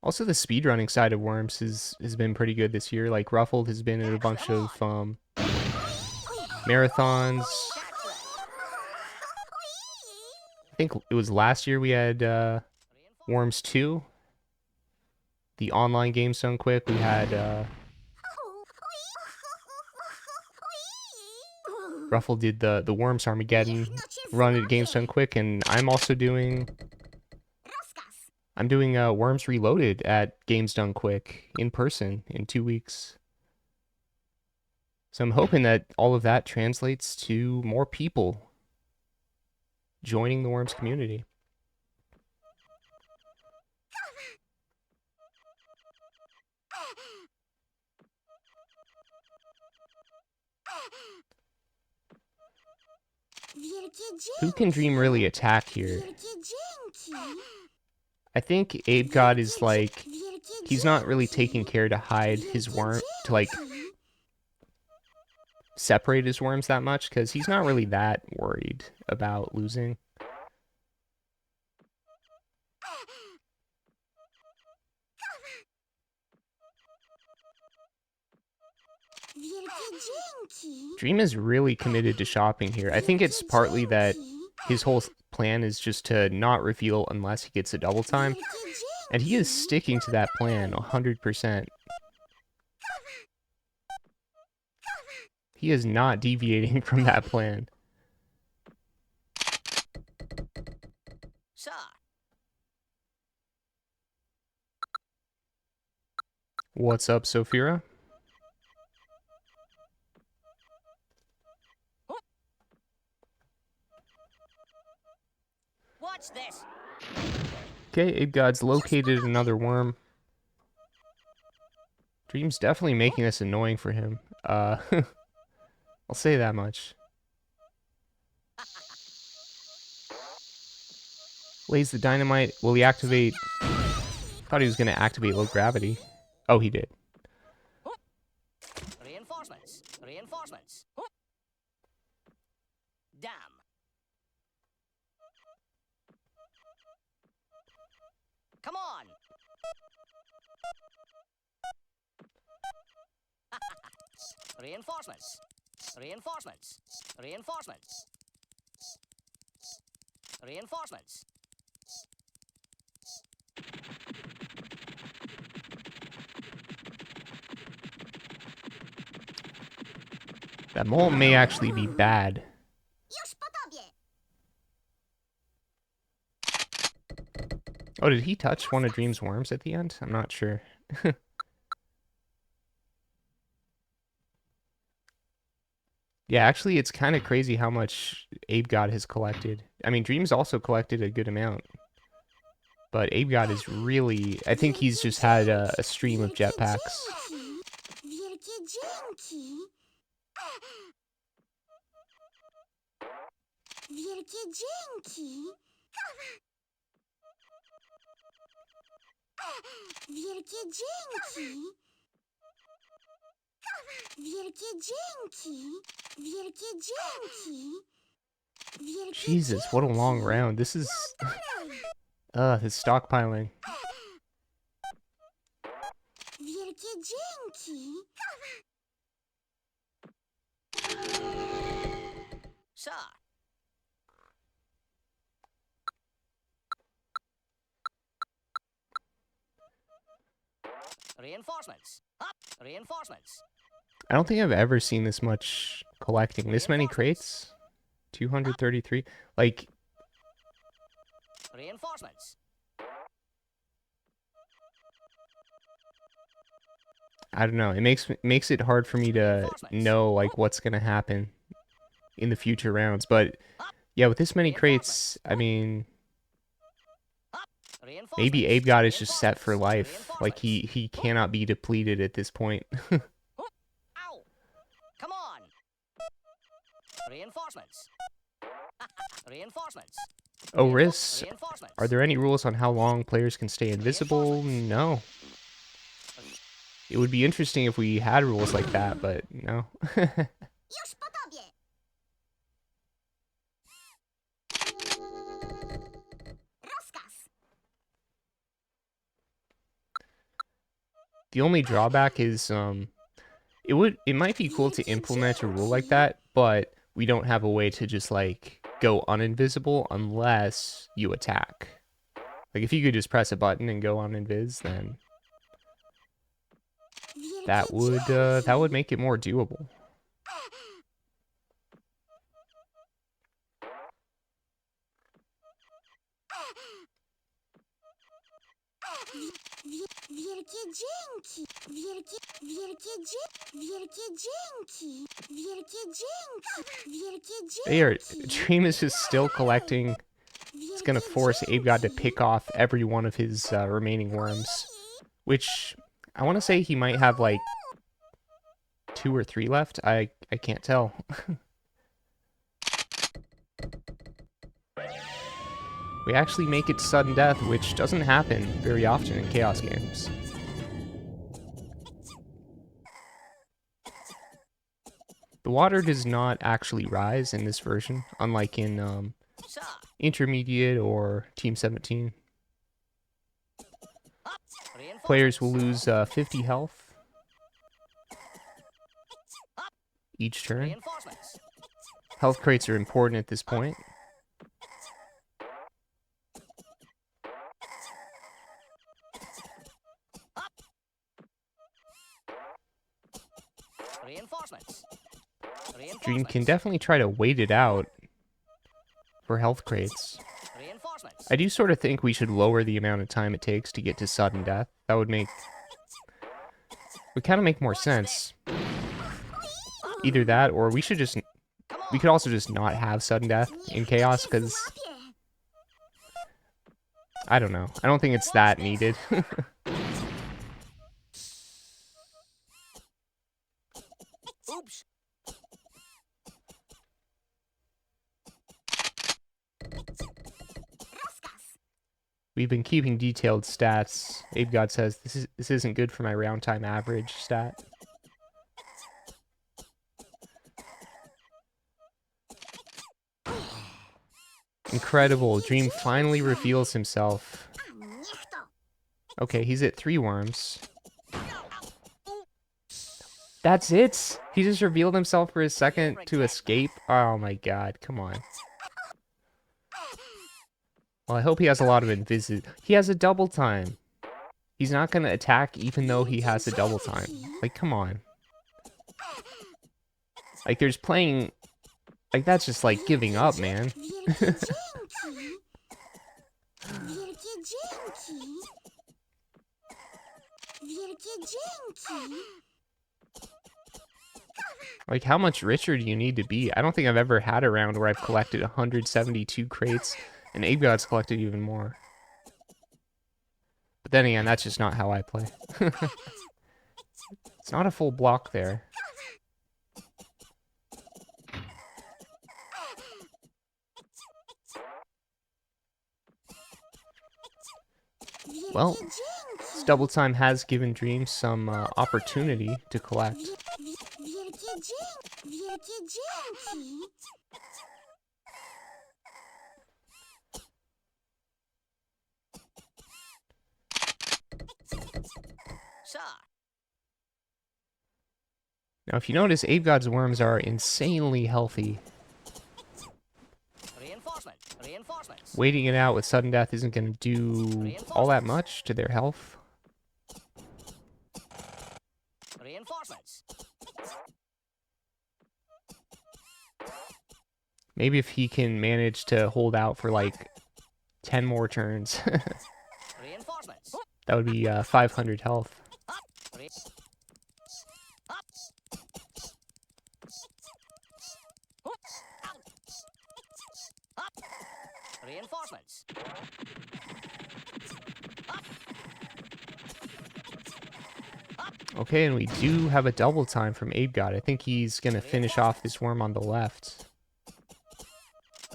Speaker 1: Also, the speedrunning side of Worms has been pretty good this year. Like, Ruffled has been in a bunch of marathons. I think it was last year we had Worms 2. The online games done quick. We had Ruffle did the Worms Armageddon run at Games Done Quick, and I'm also doing
Speaker 3: Rozkaz!
Speaker 1: Worms Reloaded at Games Done Quick in person in 2 weeks. So I'm hoping that all of that translates to more people joining the Worms community.
Speaker 3: Wielkie
Speaker 1: Who can Dream really attack here?
Speaker 3: Wielkie dzięki!
Speaker 1: I think Abegod is like,
Speaker 3: Wielkie
Speaker 1: he's not really
Speaker 3: dzięki!
Speaker 1: taking care to hide his
Speaker 3: Wielkie
Speaker 1: worm, to like
Speaker 3: dzięki!
Speaker 1: separate his worms that much, because he's not really that worried about losing.
Speaker 3: Wielkie dzięki.
Speaker 1: Dream is really committed to shopping here. I think it's partly that his whole plan is just to not reveal unless he gets a double time.
Speaker 3: Wielkie
Speaker 1: And he is
Speaker 3: dzięki.
Speaker 1: sticking to that plan 100%. He is not deviating from that plan.
Speaker 2: Sir.
Speaker 1: What's up, Sophira?
Speaker 2: Watch this.
Speaker 1: Okay, Abegod's located another worm. Dream's definitely making this annoying for him. I'll say that much. Lays the dynamite. Will he activate? Thought he was going to activate low gravity. Oh, he did.
Speaker 2: Reinforcements. Reinforcements. Damn. Come on. Reinforcements. Reinforcements. Reinforcements. Reinforcements.
Speaker 1: That mole may actually be bad.
Speaker 3: Już po tobie.
Speaker 1: Oh, did he touch one of Dream's worms at the end? I'm not sure. Yeah, actually, it's kind of crazy how much Abegod has collected. I mean, Dream's also collected a good amount. But Abegod is really... I think he's just had a stream of jetpacks.
Speaker 3: Wielkie dzięki. Wielkie dzięki. Wielkie dzięki. Wielkie dzięki. Wielkie dzięki. Wielkie
Speaker 1: Jesus, what a long
Speaker 3: dzięki.
Speaker 1: round. This is... his stockpiling.
Speaker 3: Wielkie dzięki.
Speaker 2: Sir. Reinforcements. Up. Reinforcements.
Speaker 1: I don't think I've ever seen this much collecting. This many crates? 233? Like,
Speaker 2: Reinforcements.
Speaker 1: I don't know. It makes it hard for me to know like what's gonna happen in the future rounds. But yeah, with this many crates, I mean, maybe Abegod is just set for life. Like he cannot be depleted at this point.
Speaker 2: Ow! Come on! Reinforcements. Reinforcements.
Speaker 1: Oh, Riss,
Speaker 2: Reinforcements.
Speaker 1: are there any rules on how long players can stay invisible? No. It would be interesting if we had rules like that, but no.
Speaker 3: Już po tobie. Rozkaz.
Speaker 1: The only drawback is it might be cool to implement a rule like that, but we don't have a way to just like go uninvisible unless you attack. Like if you could just press a button and go uninvis, then that would make it more doable.
Speaker 3: Wielkie dzięki. Wielkie dzięki. Wielkie dzięki. Wielkie dzięki. Wielkie dzięki.
Speaker 1: Dream is just still collecting. It's gonna force Abegod to pick off every one of his remaining worms, which I want to say he might have like 2 or 3 left. I can't tell. We actually make it sudden death, which doesn't happen very often in Chaos games. The water does not actually rise in this version, unlike in
Speaker 2: Sir.
Speaker 1: Intermediate or Team 17.
Speaker 2: Reinforcements.
Speaker 1: Players will lose 50 health. each turn.
Speaker 2: Reinforcements.
Speaker 1: Health crates are important at this point.
Speaker 2: Reinforcements.
Speaker 1: Dream can definitely try to wait it out for health crates.
Speaker 2: Reinforcements.
Speaker 1: I do sort of think we should lower the amount of time it takes to get to sudden death. That would kind of make more sense. Either that, or we could also just not have sudden death in Chaos, because I don't know. I don't think it's that needed.
Speaker 2: Oops.
Speaker 1: We've been keeping detailed stats. Abegod says this isn't good for my round time average stat. Incredible. Dream finally reveals himself. Okay, he's at 3 worms. That's it? He just revealed himself for a second to escape? Oh my god, come on. Well, I hope he has a lot of invis. He has a double time. He's not gonna attack even though he has a double time. Like, come on. Like, there's playing... Like, that's just like giving up, man. Like, how much richer do you need to be? I don't think I've ever had a round where I've collected 172 crates, and Abegod's collected even more. But then again, that's just not how I play. It's not a full block there. Well, this double time has given Dream some opportunity to collect.
Speaker 2: Sir.
Speaker 1: Now, if you notice, Abegod's worms are insanely healthy.
Speaker 2: Reinforcements. Reinforcements.
Speaker 1: Waiting it out with sudden death isn't going to do all that much to their health.
Speaker 2: Reinforcements.
Speaker 1: Maybe if he can manage to hold out for like 10 more turns,
Speaker 2: Reinforcements.
Speaker 1: that would be 500 health.
Speaker 2: Re Up. Up. Reinforcements.
Speaker 1: Okay, and we do have a double time from Abegod. I think he's going to finish off this worm on the left.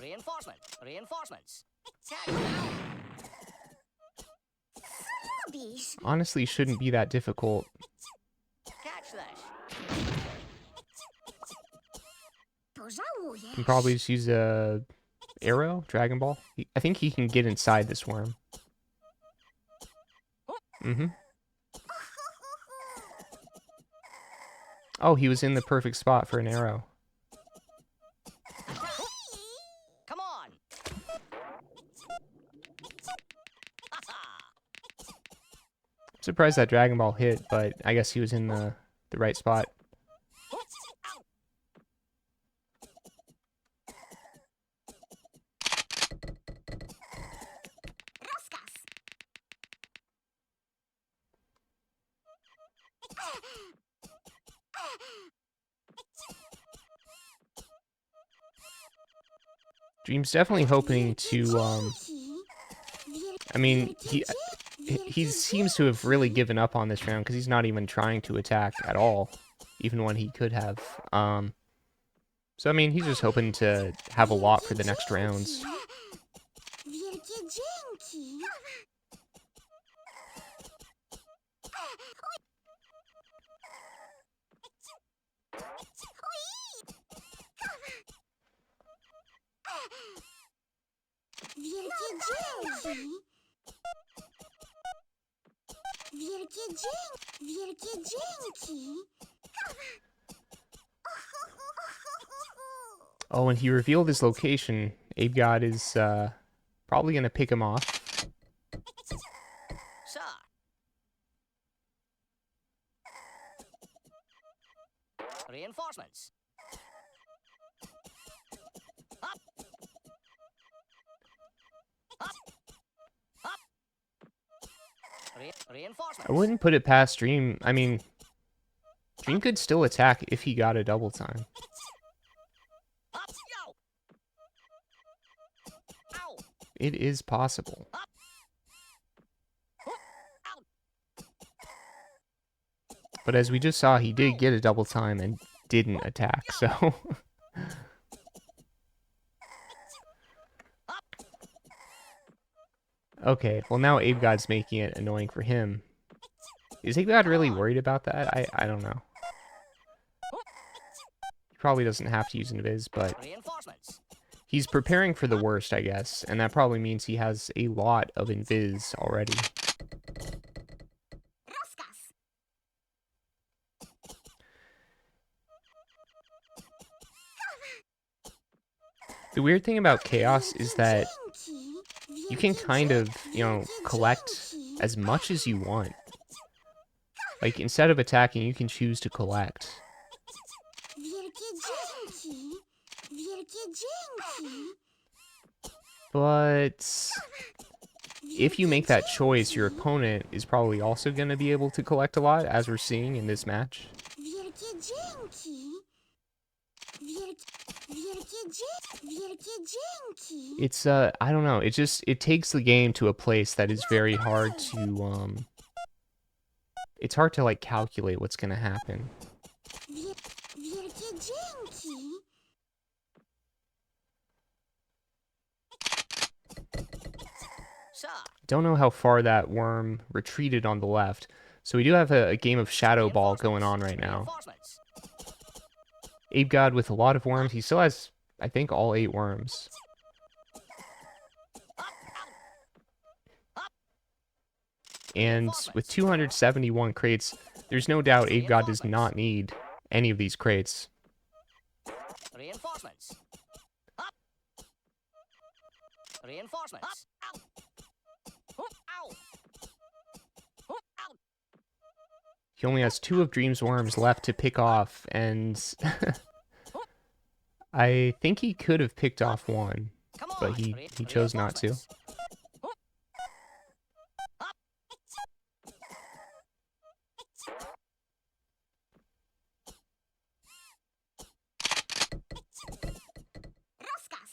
Speaker 2: Reinforcement. Reinforcements.
Speaker 1: Honestly, shouldn't be that difficult.
Speaker 2: Catch this.
Speaker 1: You can probably just use a arrow, Dragon Ball. I think he can get inside this worm. Oh, he was in the perfect spot for an arrow.
Speaker 2: Come on.
Speaker 1: I'm surprised that Dragon Ball hit, but I guess he was in the right spot. Dream's definitely hoping to, I mean, he seems to have really given up on this round because he's not even trying to attack at all, even when he could have. So, I mean, he's just hoping to have a lot for the next rounds. Oh, and he revealed his location. Abegod is probably going to pick him off.
Speaker 2: Sir. Reinforcements. Up. Up. Up. Reinforcements.
Speaker 1: I wouldn't put it past Dream. I mean, Dream could still attack if he got a double time.
Speaker 2: Up. Yo. Ow.
Speaker 1: It is possible.
Speaker 2: Up. Out.
Speaker 1: But as we just saw, he did get a double time and didn't attack, so... Okay, well now Abegod's making it annoying for him. Is Abegod really worried about that? I don't know. He probably doesn't have to use Invis, but
Speaker 2: Reinforcements.
Speaker 1: he's preparing for the worst, I guess, and that probably means he has a lot of Invis already.
Speaker 3: Rozkaz.
Speaker 1: The weird thing about Chaos is that you can kind of, collect as much as you want. Like, instead of attacking, you can choose to collect.
Speaker 3: Wielkie dzięki. Wielkie dzięki.
Speaker 1: But if you make that choice, your opponent is probably also going to be able to collect a lot, as we're seeing in this match.
Speaker 3: Wielkie dzięki. Wielkie dzięki.
Speaker 1: It's, I don't know, it takes the game to a place that is very hard to, it's hard to, like, calculate what's going to happen.
Speaker 3: Wielkie dzięki.
Speaker 2: Sir.
Speaker 1: Don't know how far that worm retreated on the left. So we do have a game of Shadow Ball going on right now.
Speaker 2: Reinforcements.
Speaker 1: Abegod with a lot of worms. He still has, I think, all 8 worms. And with 271 crates, there's no doubt Abegod does not need any of these crates.
Speaker 2: Reinforcements. Up. Reinforcements. Out. Ow. Out.
Speaker 1: He only has 2 of Dream's worms left to pick off, and I think he could have picked off 1,
Speaker 2: Come
Speaker 1: but
Speaker 2: on.
Speaker 1: he chose not to.
Speaker 2: Reinforcements.
Speaker 3: Rozkaz.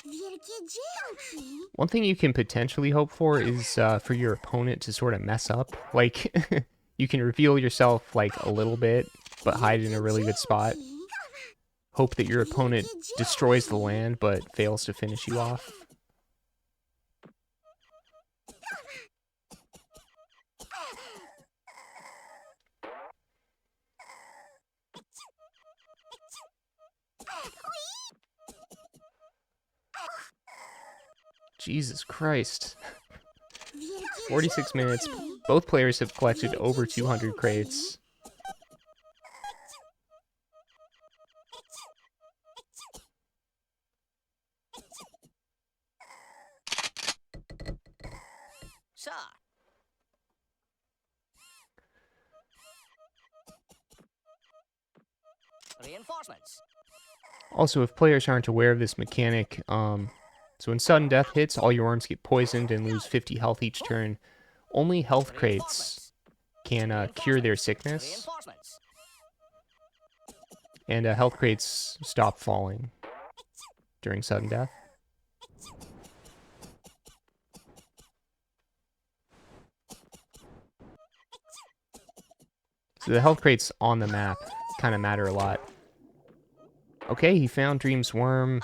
Speaker 3: Wielkie dzięki.
Speaker 1: One thing you can potentially hope for is for your opponent to sort of mess up. Like, you can reveal yourself, like, a little bit, but hide in a really good spot. Hope that your opponent destroys the land, but fails to finish you off. Jesus Christ. 46 minutes. Both players have collected over 200 crates.
Speaker 2: Sir. Reinforcements.
Speaker 1: Also, if players aren't aware of this mechanic, so when sudden death hits, all your worms get poisoned and lose 50 health each turn. Only health crates can cure their sickness,
Speaker 2: Reinforcements.
Speaker 1: and health crates stop falling during sudden death. So the health crates on the map kind of matter a lot. Okay, he found Dream's worm.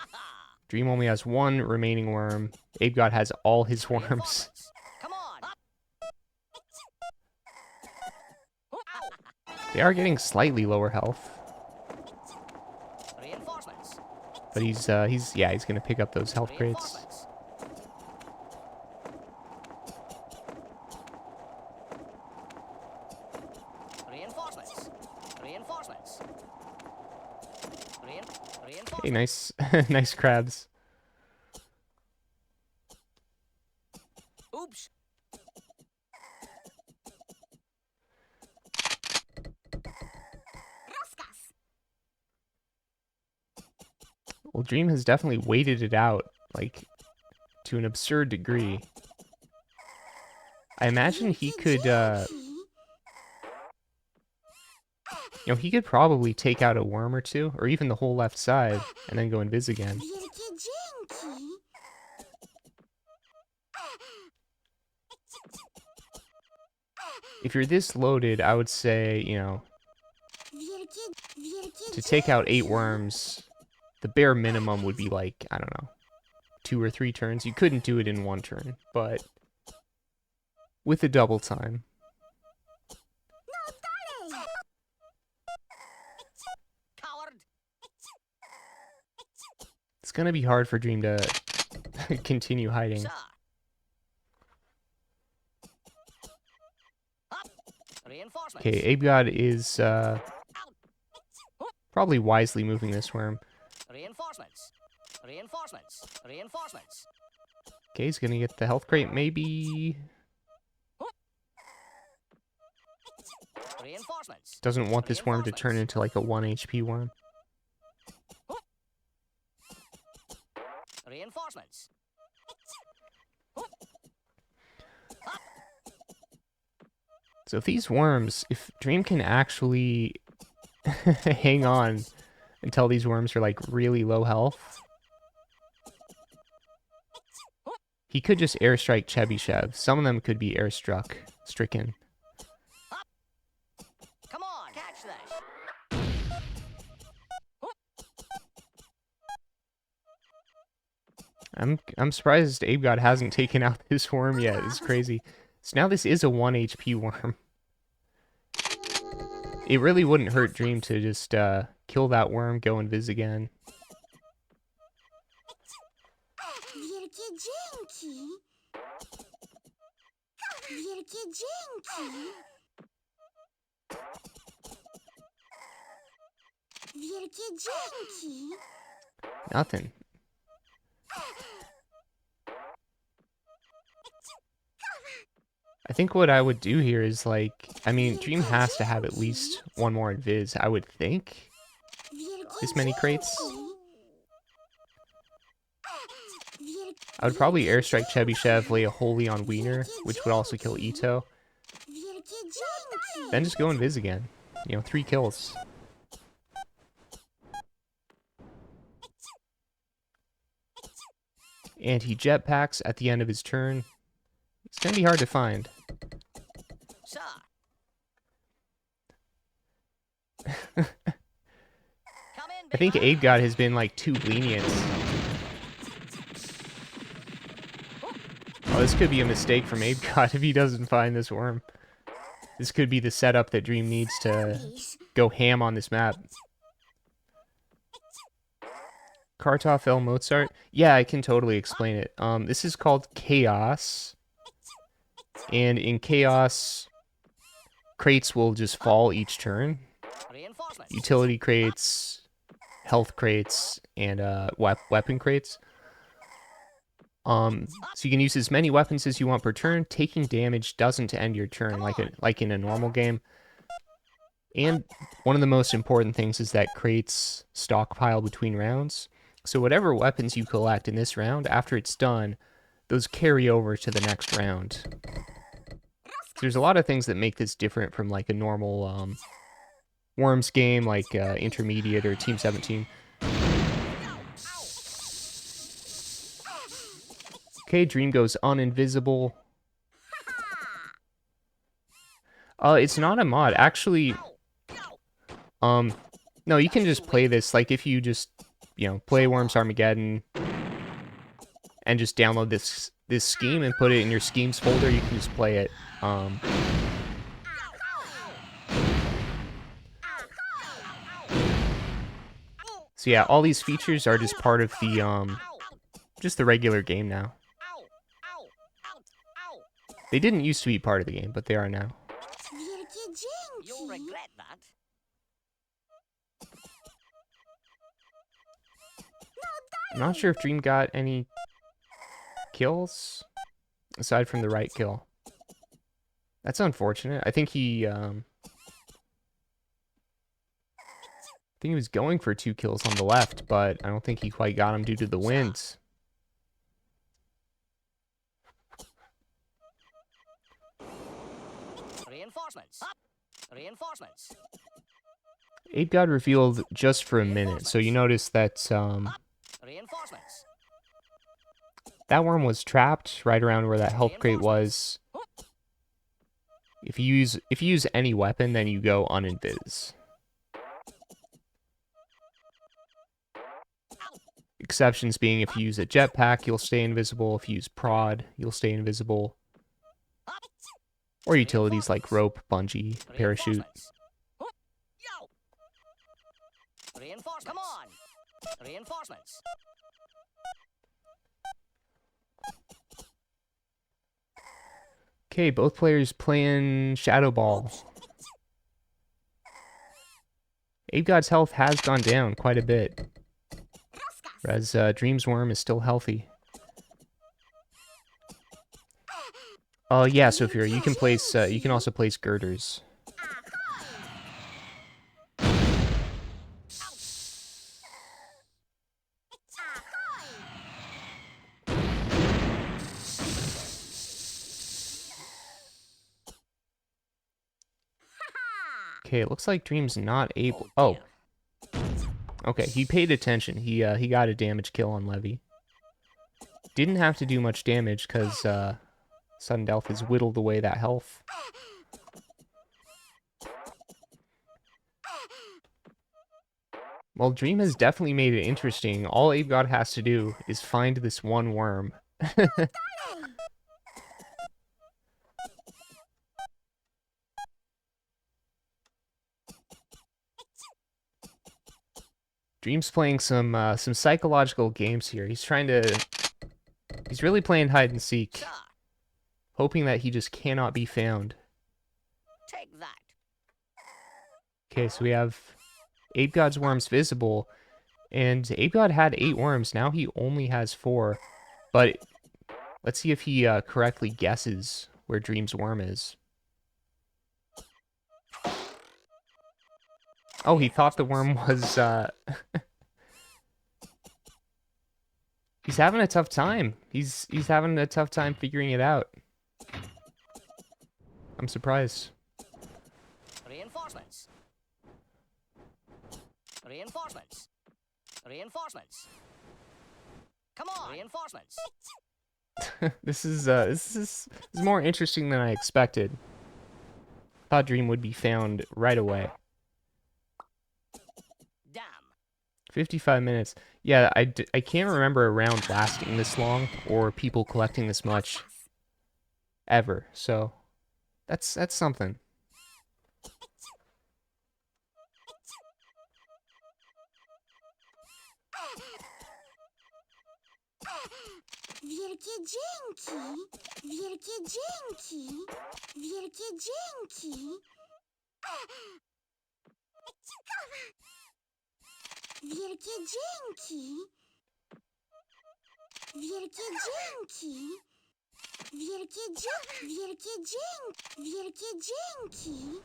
Speaker 1: Dream only has 1 remaining worm. Abegod has all his worms.
Speaker 2: Reinforcements. Come on. Ow.
Speaker 1: They are getting slightly lower health,
Speaker 2: Reinforcements.
Speaker 1: but he's gonna pick up those health crates.
Speaker 2: Reinforcements. Reinforcements. Reinforcements.
Speaker 1: Hey, nice, nice crabs.
Speaker 2: Oops.
Speaker 3: Rozkaz.
Speaker 1: Well, Dream has definitely waited it out, like, to an absurd degree. I imagine he could, he could probably take out a worm or two, or even the whole left side, and then go invis again.
Speaker 3: Wielkie dzięki.
Speaker 1: If you're this loaded, I would say,
Speaker 3: Wielkie
Speaker 1: to take out 8 worms, the bare minimum would be like, I don't know, 2 or 3 turns. You couldn't do it in 1 turn, but with a double time.
Speaker 2: Coward.
Speaker 1: It's gonna be hard for Dream to continue hiding.
Speaker 2: Sir. Up. Reinforcements.
Speaker 1: Okay, Abegod is probably wisely moving this worm.
Speaker 2: Reinforcements. Reinforcements. Reinforcements.
Speaker 1: Okay, he's gonna get the health crate, maybe.
Speaker 2: Reinforcements.
Speaker 1: Doesn't want this worm to turn into like a 1 HP worm.
Speaker 2: Reinforcements.
Speaker 1: So if these worms, if Dream can actually hang on until these worms are like really low health, he could just airstrike Chebyshev. Some of them could be stricken.
Speaker 2: Come on, catch this.
Speaker 1: I'm surprised Abegod hasn't taken out this worm yet. It's crazy. So now this is a 1 HP worm. It really wouldn't hurt Dream to just kill that worm, go invis again.
Speaker 3: Wielkie dzięki. Wielkie dzięki. Wielkie dzięki.
Speaker 1: Nothing. I think what I would do here is like, I mean, Dream has to have at least 1 more invis, I would think.
Speaker 3: Wielkie
Speaker 1: This many crates.
Speaker 3: dzięki.
Speaker 1: I would probably airstrike Chebyshev, lay a holy on Wiener, which would also kill Ito.
Speaker 3: Wielkie dzięki.
Speaker 1: Then just go invis again. 3 kills. And he jetpacks at the end of his turn. It's gonna be hard to find.
Speaker 2: Sir. Come in,
Speaker 1: I think
Speaker 2: big
Speaker 1: Abegod has been like too lenient. Oh, this could be a mistake from Abegod if he doesn't find this worm. This could be the setup that Dream needs to go ham on this map. Kartoff L Mozart? Yeah, I can totally explain it. This is called Chaos. And in Chaos, crates will just fall each turn.
Speaker 2: Reinforcements.
Speaker 1: Utility crates, health crates, and weapon crates. So you can use as many weapons as you want per turn. Taking damage doesn't end your turn like in a normal game. And one of the most important things is that crates stockpile between rounds. So whatever weapons you collect in this round, after it's done, those carry over to the next round. So there's a lot of things that make this different from like a normal Worms game, like Intermediate or Team 17. Okay, Dream goes uninvisible. It's not a mod. Actually, no, you can just play this. Like, if you just, play Worms Armageddon and just download this scheme and put it in your schemes folder, you can just play it. So yeah, all these features are just part of the, just the regular game now. They didn't used to be part of the game, but they are now.
Speaker 3: Wielkie dzięki.
Speaker 2: You'll regret that.
Speaker 1: I'm not sure if Dream got any kills aside from the right kill. That's unfortunate. I think he was going for 2 kills on the left, but I don't think he quite got him due to the wind.
Speaker 2: Reinforcements. Up. Reinforcements.
Speaker 1: Abegod revealed just for a minute, so you notice that
Speaker 2: Reinforcements.
Speaker 1: that worm was trapped right around where that health crate was. If you use any weapon, then you go uninvis. Exceptions being if you use a jetpack, you'll stay invisible. If you use prod, you'll stay invisible. Or utilities like rope, bungee, parachute.
Speaker 2: Yo. Reinforcements. Come on. Reinforcements.
Speaker 1: Okay, both players playing Shadow Ball. Abegod's health has gone down quite a bit, whereas Dream's worm is still healthy. Oh yeah, Sophia, you can place. You can also place girders. Okay, it looks like Dream's not able. Oh, okay. He paid attention. He got a damage kill on Levy. Didn't have to do much damage because Sudden Delph has whittled away that health. Well, Dream has definitely made it interesting. All Abegod has to do is find this one worm. Dream's playing some psychological games here. He's really playing hide and seek, hoping that he just cannot be found.
Speaker 2: Take that.
Speaker 1: Okay, so we have Abegod's worms visible, and Abegod had 8 worms. Now he only has 4, but let's see if he correctly guesses where Dream's worm is. Oh, he thought the worm was, He's having a tough time. He's having a tough time figuring it out. I'm surprised.
Speaker 2: Reinforcements. Reinforcements. Reinforcements. Come on. Reinforcements.
Speaker 1: This is more interesting than I expected. Thought Dream would be found right away.
Speaker 2: Damn.
Speaker 1: 55 minutes. Yeah, I can't remember a round lasting this long or people collecting this much ever. So that's something.
Speaker 3: Wielkie dzięki! Wielkie dzięki! Wielkie dzięki! Ciekawe! Wielkie dzięki! Wielkie dzięki! Wielkie dzięki! Wielkie dzięki! Wielkie dzięki!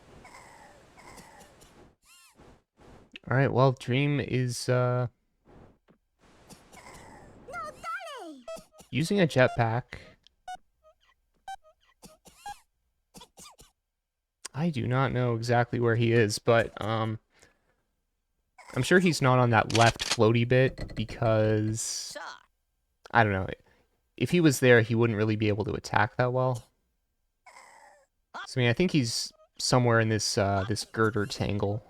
Speaker 1: All right, well, Dream is using a jetpack. I do not know exactly where he is, but I'm sure he's not on that left floaty bit because
Speaker 2: Sir.
Speaker 1: I don't know. If he was there, he wouldn't really be able to attack that well. So I mean, I think he's somewhere in this this girder tangle.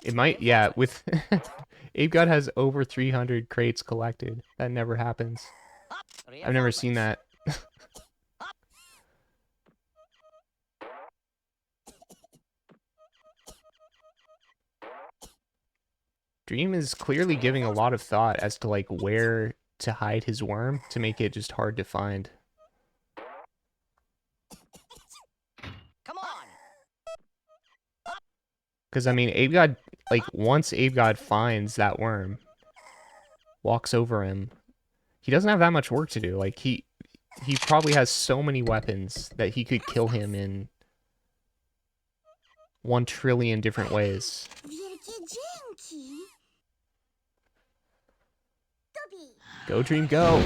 Speaker 1: It might, yeah, with Abegod has over 300 crates collected. That never happens. I've never seen that. Dream is clearly giving a lot of thought as to like where to hide his worm to make it just hard to find.
Speaker 2: Come on.
Speaker 1: Because, I mean, Abegod, like, once Abegod finds that worm, walks over him, he doesn't have that much work to do. Like, he probably has so many weapons that he could kill him in 1 trillion different ways.
Speaker 3: Wielkie dzięki. Tobi.
Speaker 1: Go, Dream, go!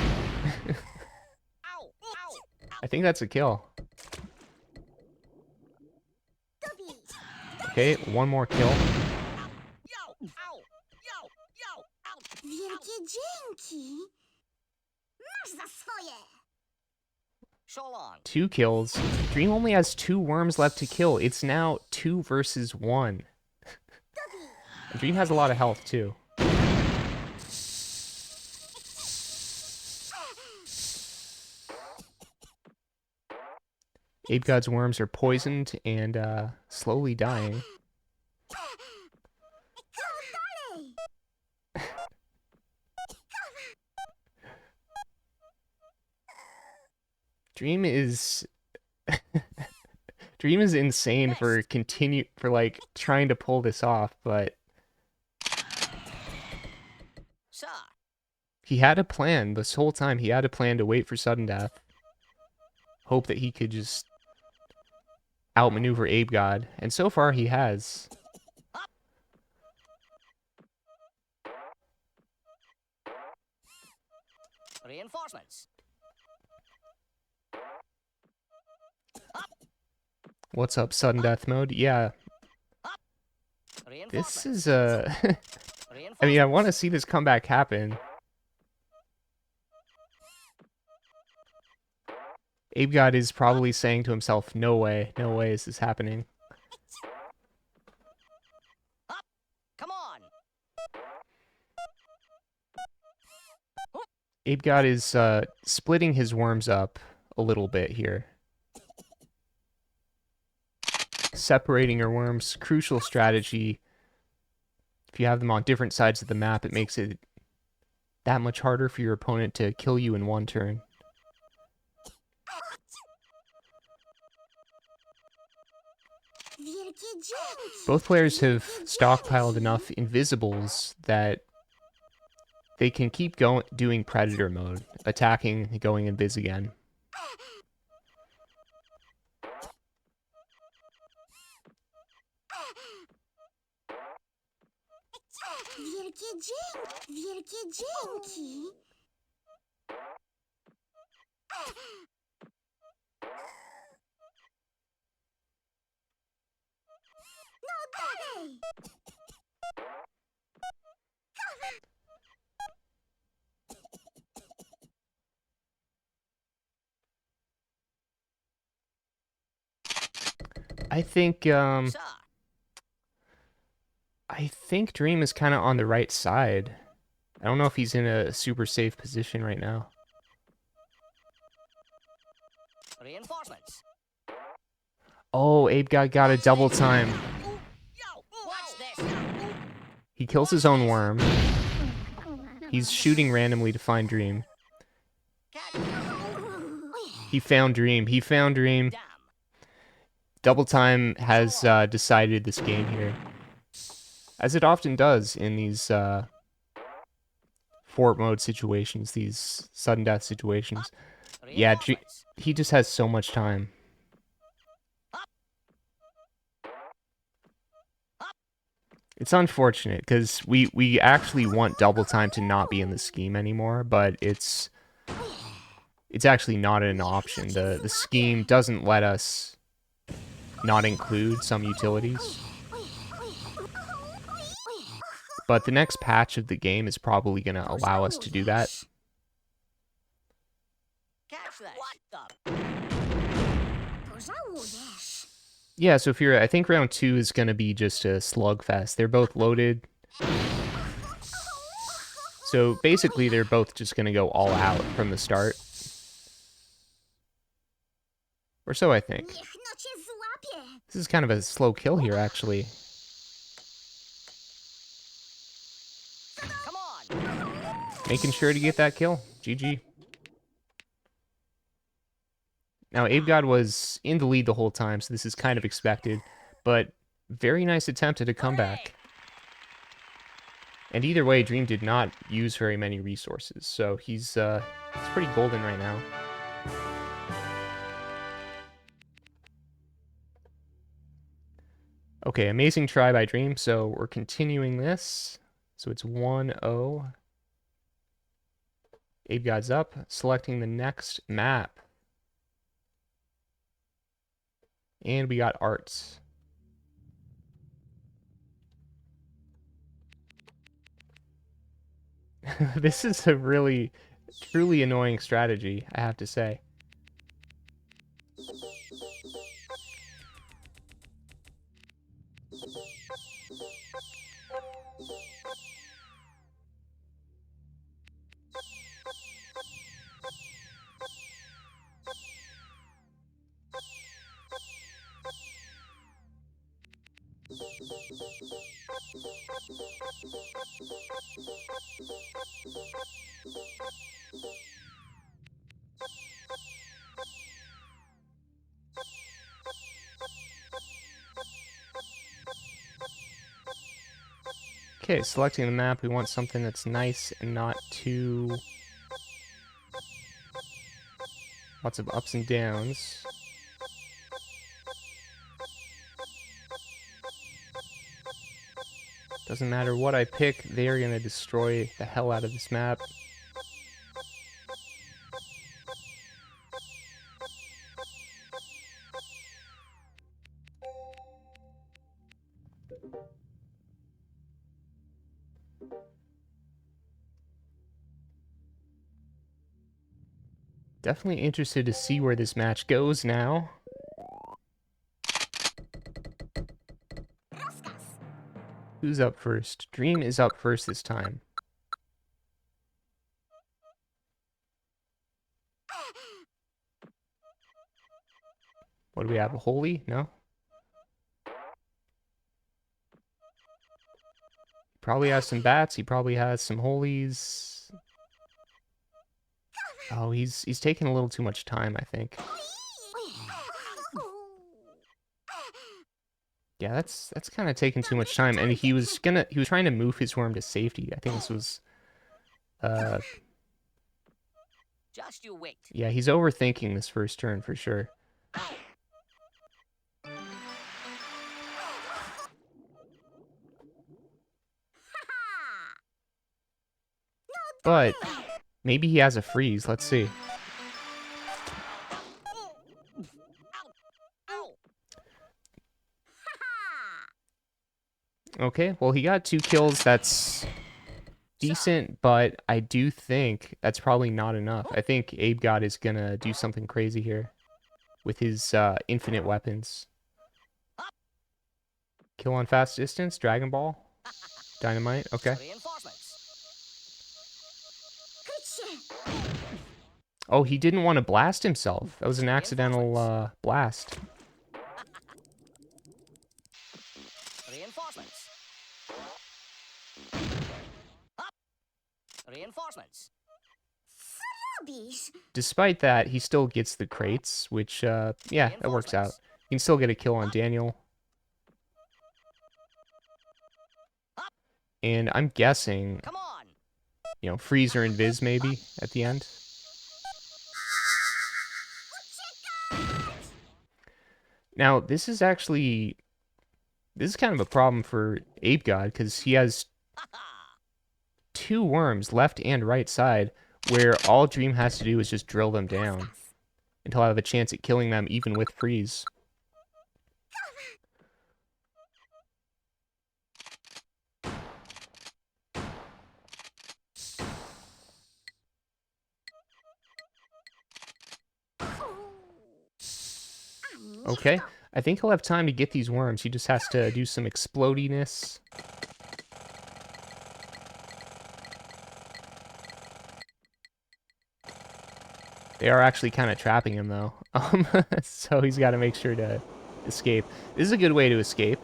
Speaker 2: Ow! Ow!
Speaker 1: I think that's a kill.
Speaker 3: Tobi.
Speaker 1: Okay, one more kill.
Speaker 2: Yo! Ow! Yo! Yo! Ow!
Speaker 3: Wielkie dzięki. Masz za swoje.
Speaker 2: So long.
Speaker 1: 2 kills. Dream only has 2 worms left to kill. It's now 2 versus 1. And Dream has a lot of health, too. Abegod's worms are poisoned and slowly dying. Dream is Dream is insane for like trying to pull this off, but
Speaker 2: Sir.
Speaker 1: he had a plan this whole time. He had a plan to wait for sudden death, hope that he could just outmaneuver Abegod, and so far he has.
Speaker 2: Reinforcements.
Speaker 1: What's up, sudden death mode? Yeah,
Speaker 2: Reinforcements.
Speaker 1: this is I mean, I want to see this comeback happen. Abegod is probably saying to himself, no way is this happening.
Speaker 2: Come on.
Speaker 1: Abegod is splitting his worms up a little bit here. Separating your worms, crucial strategy. If you have them on different sides of the map, it makes it that much harder for your opponent to kill you in one turn.
Speaker 3: Wielkie dzięki.
Speaker 1: Both players have stockpiled enough invisibles that they can keep doing predator mode, attacking, going invis again.
Speaker 3: Wielkie dzięki. No dalej.
Speaker 1: I think
Speaker 2: Sir.
Speaker 1: I think Dream is kind of on the right side. I don't know if he's in a super safe position right now.
Speaker 2: Reinforcements.
Speaker 1: Oh, Abegod got a double time.
Speaker 2: Yo! Watch this.
Speaker 1: He kills his own worm. He's shooting randomly to find Dream. He found Dream. He found Dream.
Speaker 2: Damn.
Speaker 1: Double time has decided this game here. As it often does in these fort mode situations, these sudden death situations. Yeah,
Speaker 2: Reinforcements.
Speaker 1: he just has so much time. It's unfortunate, because we actually want double time to not be in the scheme anymore, but it's actually not an option. The scheme doesn't let us not include some utilities. But the next patch of the game is probably going to allow us to do that.
Speaker 2: Catch that. What the?
Speaker 3: Pożałujesz.
Speaker 1: Yeah, so Fira, I think round 2 is going to be just a slugfest. They're both loaded. So basically, they're both just going to go all out from the start. Or so I think.
Speaker 3: Niech no cię złapie.
Speaker 1: This is kind of a slow kill here, actually.
Speaker 2: Come on.
Speaker 1: Making sure to get that kill. GG. Now, Abegod was in the lead the whole time, so this is kind of expected. But very nice attempt at a comeback. And either way, Dream did not use very many resources, so he's pretty golden right now. Okay, amazing try by Dream, so we're continuing this. So it's 1-0. Abegod's up, selecting the next map. And we got arts. This is a really, truly annoying strategy, I have to say. Okay, selecting the map, we want something that's nice and not too... lots of ups and downs. Doesn't matter what I pick, they are going to destroy the hell out of this map. Definitely interested to see where this match goes now. Who's up first? Dream is up first this time. What do we have? A holy? No? Probably has some bats. He probably has some holies. Oh, he's taking a little too much time, I think. Yeah, that's kind of taking too much time, and he was trying to move his worm to safety. I think this was
Speaker 2: Just you wait.
Speaker 1: yeah, he's overthinking this first turn for sure. But maybe he has a freeze. Let's see. Okay, well, he got 2 kills. That's decent, but I do think that's probably not enough. I think Abegod is gonna do something crazy here with his infinite weapons. Kill on fast distance, Dragon Ball, Dynamite, okay. Oh, he didn't want to blast himself. That was an accidental blast.
Speaker 2: Reinforcements. Reinforcements.
Speaker 1: Despite that, he still gets the crates, which, yeah, that works out. You can still get a kill on Daniel. And I'm guessing, you know, freeze or invis maybe at the end. Now, this is kind of a problem for Abegod, because he has 2 worms, left and right side, where all Dream has to do is just drill them down until I have a chance at killing them, even with freeze. Okay, I think he'll have time to get these worms. He just has to do some explodiness. They are actually kind of trapping him, though. So he's got to make sure to escape. This is a good way to escape.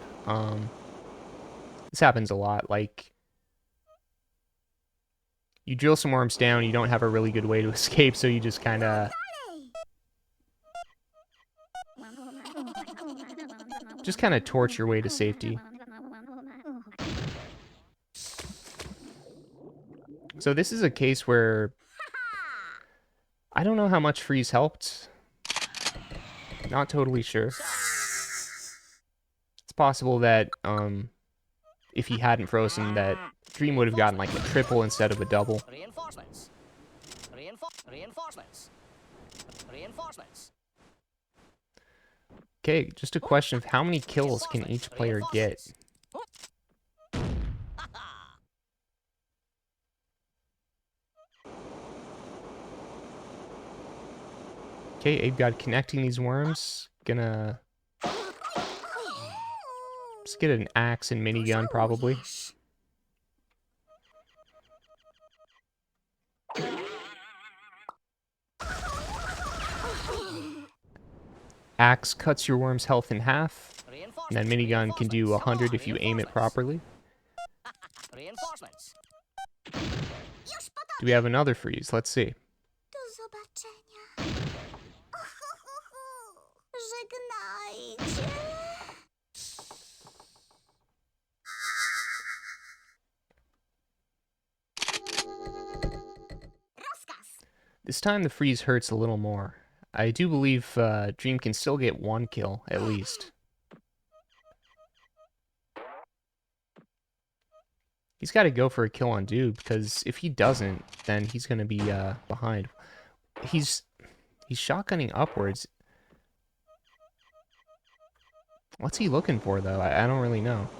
Speaker 1: This happens a lot. Like, you drill some worms down, you don't have a really good way to escape, so you just kind of... just kind of torch your way to safety. So this is a case where I don't know how much freeze helped. Not totally sure. It's possible that if he hadn't frozen, that Dream would have gotten like a triple instead of a double.
Speaker 2: Reinforcements. Reinforcements. Reinforcements.
Speaker 1: Okay, just a question of how many kills can each player get? Okay, Abegod connecting these worms. Gonna just get an axe and minigun probably. Axe cuts your worm's health in half, and then minigun can do 100 if you aim it properly.
Speaker 2: Reinforcements.
Speaker 1: Do we have another freeze? Let's see.
Speaker 3: Do zobaczenia. Żegnajcie. Rozkaz.
Speaker 1: This time the freeze hurts a little more. I do believe Dream can still get one kill, at least. He's got to go for a kill on Dude, because if he doesn't, then he's going to be behind. He's shotgunning upwards. What's he looking for, though? I don't really know.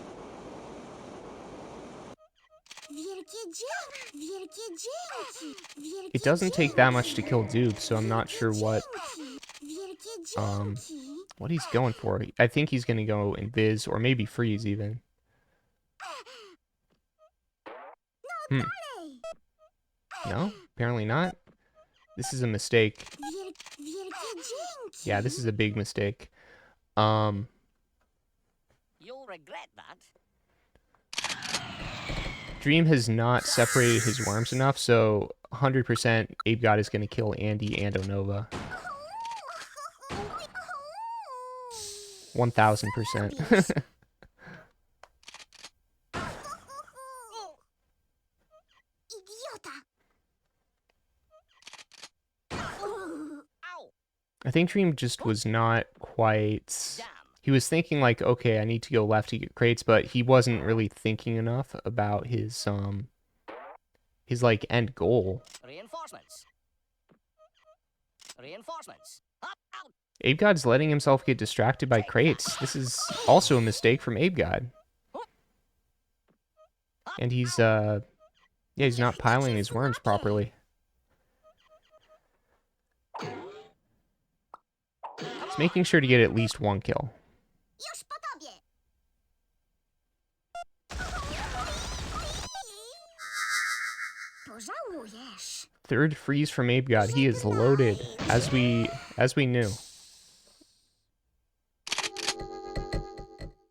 Speaker 1: It doesn't take that much to kill Dude, so I'm not sure what he's going for. I think he's going to go Invis, or maybe Freeze, even. No? Apparently not. This is a mistake. Yeah, this is a big mistake.
Speaker 2: You'll regret that.
Speaker 1: Dream has not separated his worms enough, so 100% Abegod is going to kill Andy and Onova. 1000%. I think Dream just was not quite... He was thinking like, okay, I need to go left to get crates, but he wasn't really thinking enough about his like end goal.
Speaker 2: Reinforcements. Reinforcements. Up, out.
Speaker 1: Abegod's letting himself get distracted by crates. This is also a mistake from Abegod. And he's he's not piling his worms properly. He's making sure to get at least one kill.
Speaker 3: Już po tobie. Pożałujesz.
Speaker 1: Third freeze from Abegod. He is loaded, as we knew.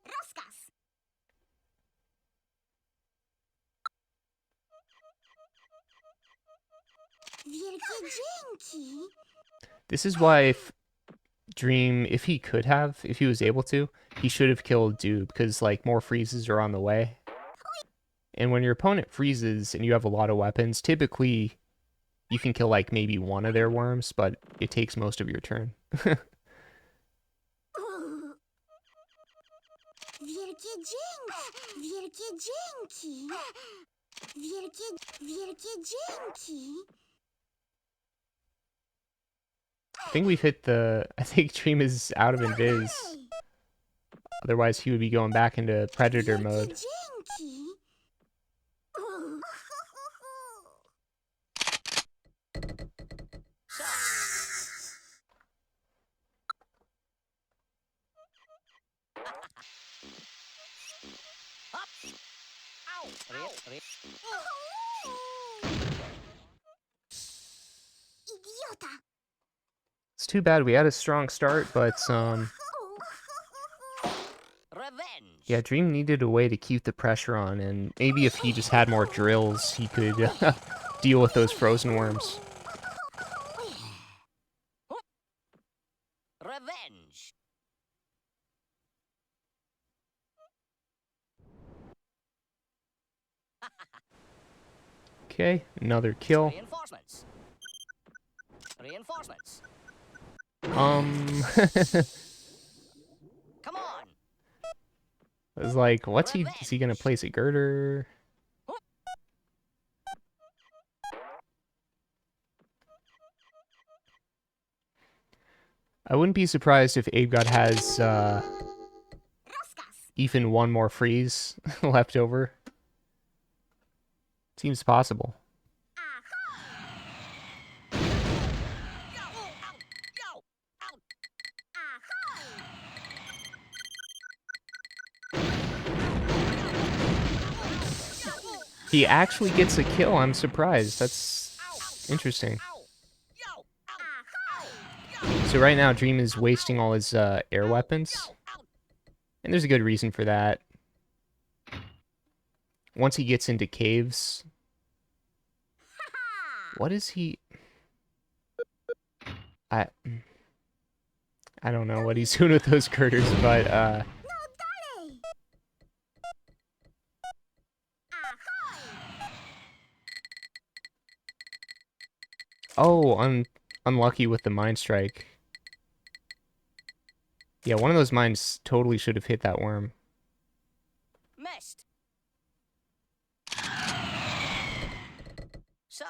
Speaker 3: Rozkaz. Wielkie dzięki.
Speaker 1: This is why if Dream, if he was able to, he should have killed Dude, because like more freezes are on the way. And when your opponent freezes and you have a lot of weapons, typically you can kill like maybe one of their worms, but it takes most of your turn.
Speaker 3: Wielkie dzięki. Wielkie dzięki. Wielkie dzięki.
Speaker 1: I think we've hit I think Dream is out of Invis. Otherwise he would be going back into Predator mode.
Speaker 3: Dzięki.
Speaker 2: Up. Ow.
Speaker 3: Idiota.
Speaker 1: It's too bad we had a strong start, but
Speaker 2: Revenge.
Speaker 1: yeah, Dream needed a way to keep the pressure on, and maybe if he just had more drills, he could deal with those frozen worms.
Speaker 2: Revenge.
Speaker 1: Okay, another kill.
Speaker 2: Reinforcements. Reinforcements.
Speaker 1: I
Speaker 2: Come on.
Speaker 1: was like, what's he? Is he gonna place a girder? I wouldn't be surprised if Abegod has
Speaker 3: Rozkaz.
Speaker 1: even one more freeze left over. Seems possible.
Speaker 3: Ahoj.
Speaker 2: Yo, out. Yo, out.
Speaker 3: Ahoj.
Speaker 1: He actually gets a kill. I'm surprised. That's interesting.
Speaker 2: Ow. Yo, out.
Speaker 1: So right now, Dream is wasting all his air weapons.
Speaker 2: Out.
Speaker 1: And there's a good reason for that. Once he gets into caves... What is he... I don't know what he's doing with those girders, but
Speaker 3: No dalej. Ahoj.
Speaker 1: oh, unlucky with the mine strike. Yeah, one of those mines totally should have hit that worm.
Speaker 2: Missed. Sir.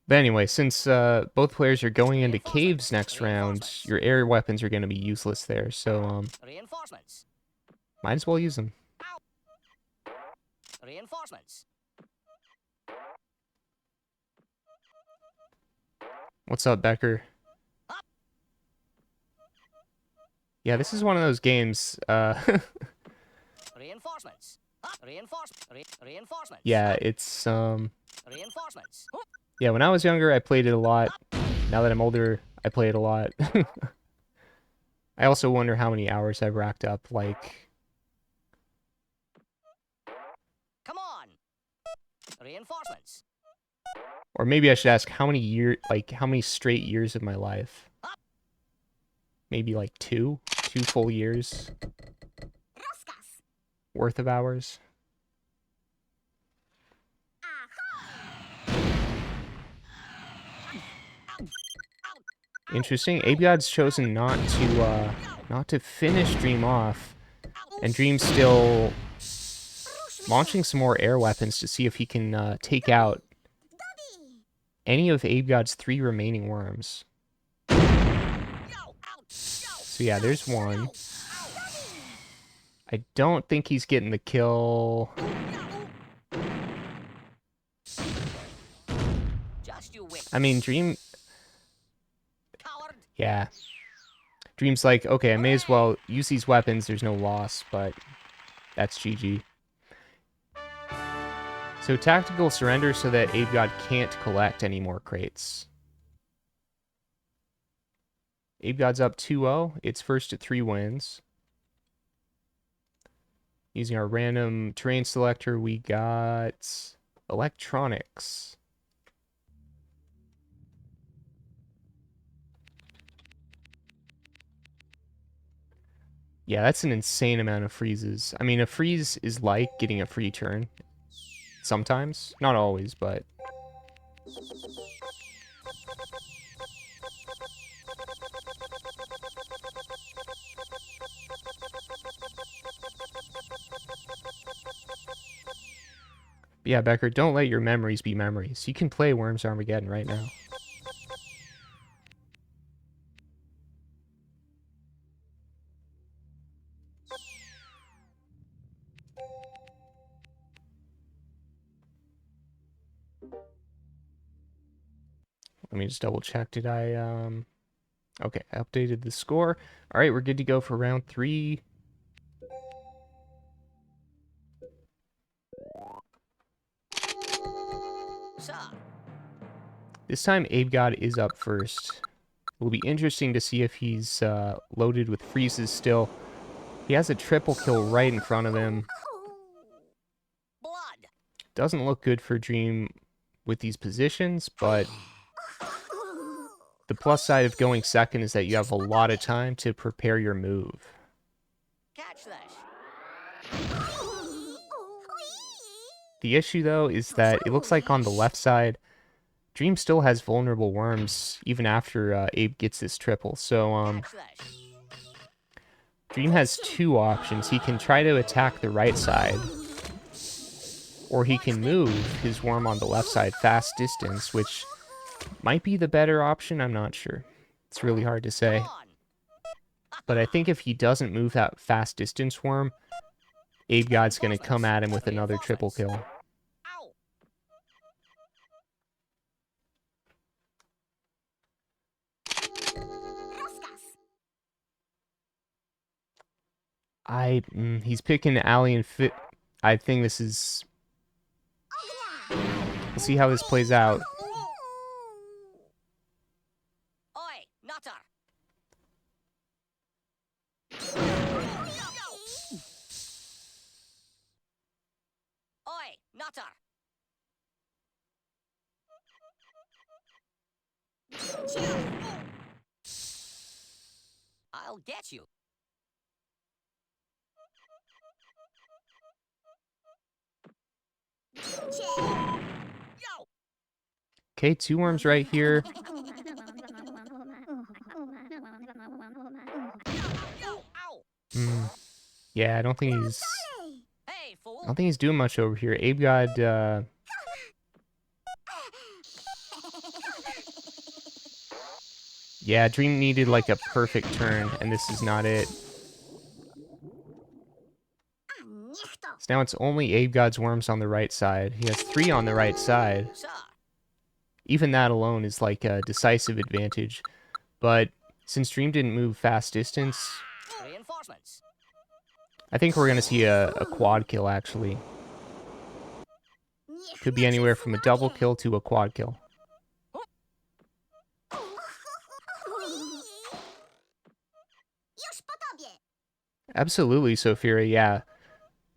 Speaker 1: But anyway, since both players are going into caves next round, your air weapons are going to be useless there, so
Speaker 2: Reinforcements.
Speaker 1: might as well use them.
Speaker 2: Reinforcements.
Speaker 1: What's up, Becker? Yeah, this is one of those games,
Speaker 2: Reinforcements. Reinforcements.
Speaker 1: yeah, it's,
Speaker 2: Reinforcements.
Speaker 1: yeah, when I was younger, I played it a lot. Now that I'm older, I play it a lot. I also wonder how many hours I've racked up, like...
Speaker 2: Come on. Reinforcements.
Speaker 1: Or maybe I should ask how many how many straight years of my life? Maybe like two full years
Speaker 3: Rozkaz.
Speaker 1: worth of hours. Interesting. Abegod's chosen not to finish Dream off, and Dream's still launching some more air weapons to see if he can take out
Speaker 3: Dodi.
Speaker 1: any of Abegod's 3 remaining worms. So yeah, there's one. I don't think he's getting the kill.
Speaker 2: Just you wait.
Speaker 1: I mean, Dream...
Speaker 2: Coward.
Speaker 1: Yeah. Dream's like, okay, I may as well use these weapons. There's no loss, but that's GG. So tactical surrender so that Abegod can't collect any more crates. Abegod's up 2-0. It's first at 3 wins. Using our random terrain selector, we got electronics. Yeah, that's an insane amount of freezes. I mean, a freeze is like getting a free turn. Sometimes. Not always, but... Yeah, Becker, don't let your memories be memories. You can play Worms Armageddon right now. Let me just double check. Did I, okay, I updated the score. All right, we're good to go for round 3.
Speaker 2: Sir.
Speaker 1: This time, Abegod is up first. It will be interesting to see if he's loaded with freezes still. He has a triple kill right in front of him.
Speaker 2: Blood.
Speaker 1: Doesn't look good for Dream with these positions, but the plus side of going second is that you have a lot of time to prepare your move.
Speaker 2: Catch this.
Speaker 1: The issue, though, is that it looks like on the left side, Dream still has vulnerable worms even after Abe gets this triple. So Dream has two options. He can try to attack the right side, or he can move his worm on the left side fast distance, which might be the better option. I'm not sure. It's really hard to say. But I think if he doesn't move that fast distance worm, Abegod's going to come at him with another triple kill. He's picking Alien Fit. I think this is... We'll see how this plays out.
Speaker 2: Oi, nutter. Oi, nutter. I'll get you.
Speaker 1: Okay, two worms right here. Yeah, I don't think he's doing much over here. Abegod, yeah, Dream needed like a perfect turn, and this is not it. So now it's only Abegod's worms on the right side. He has 3 on the right side. Even that alone is like a decisive advantage. But since Dream didn't move fast distance, I think we're going to see a quad kill, actually. Could be anywhere from a double kill to a quad kill. Absolutely, Sophia, yeah.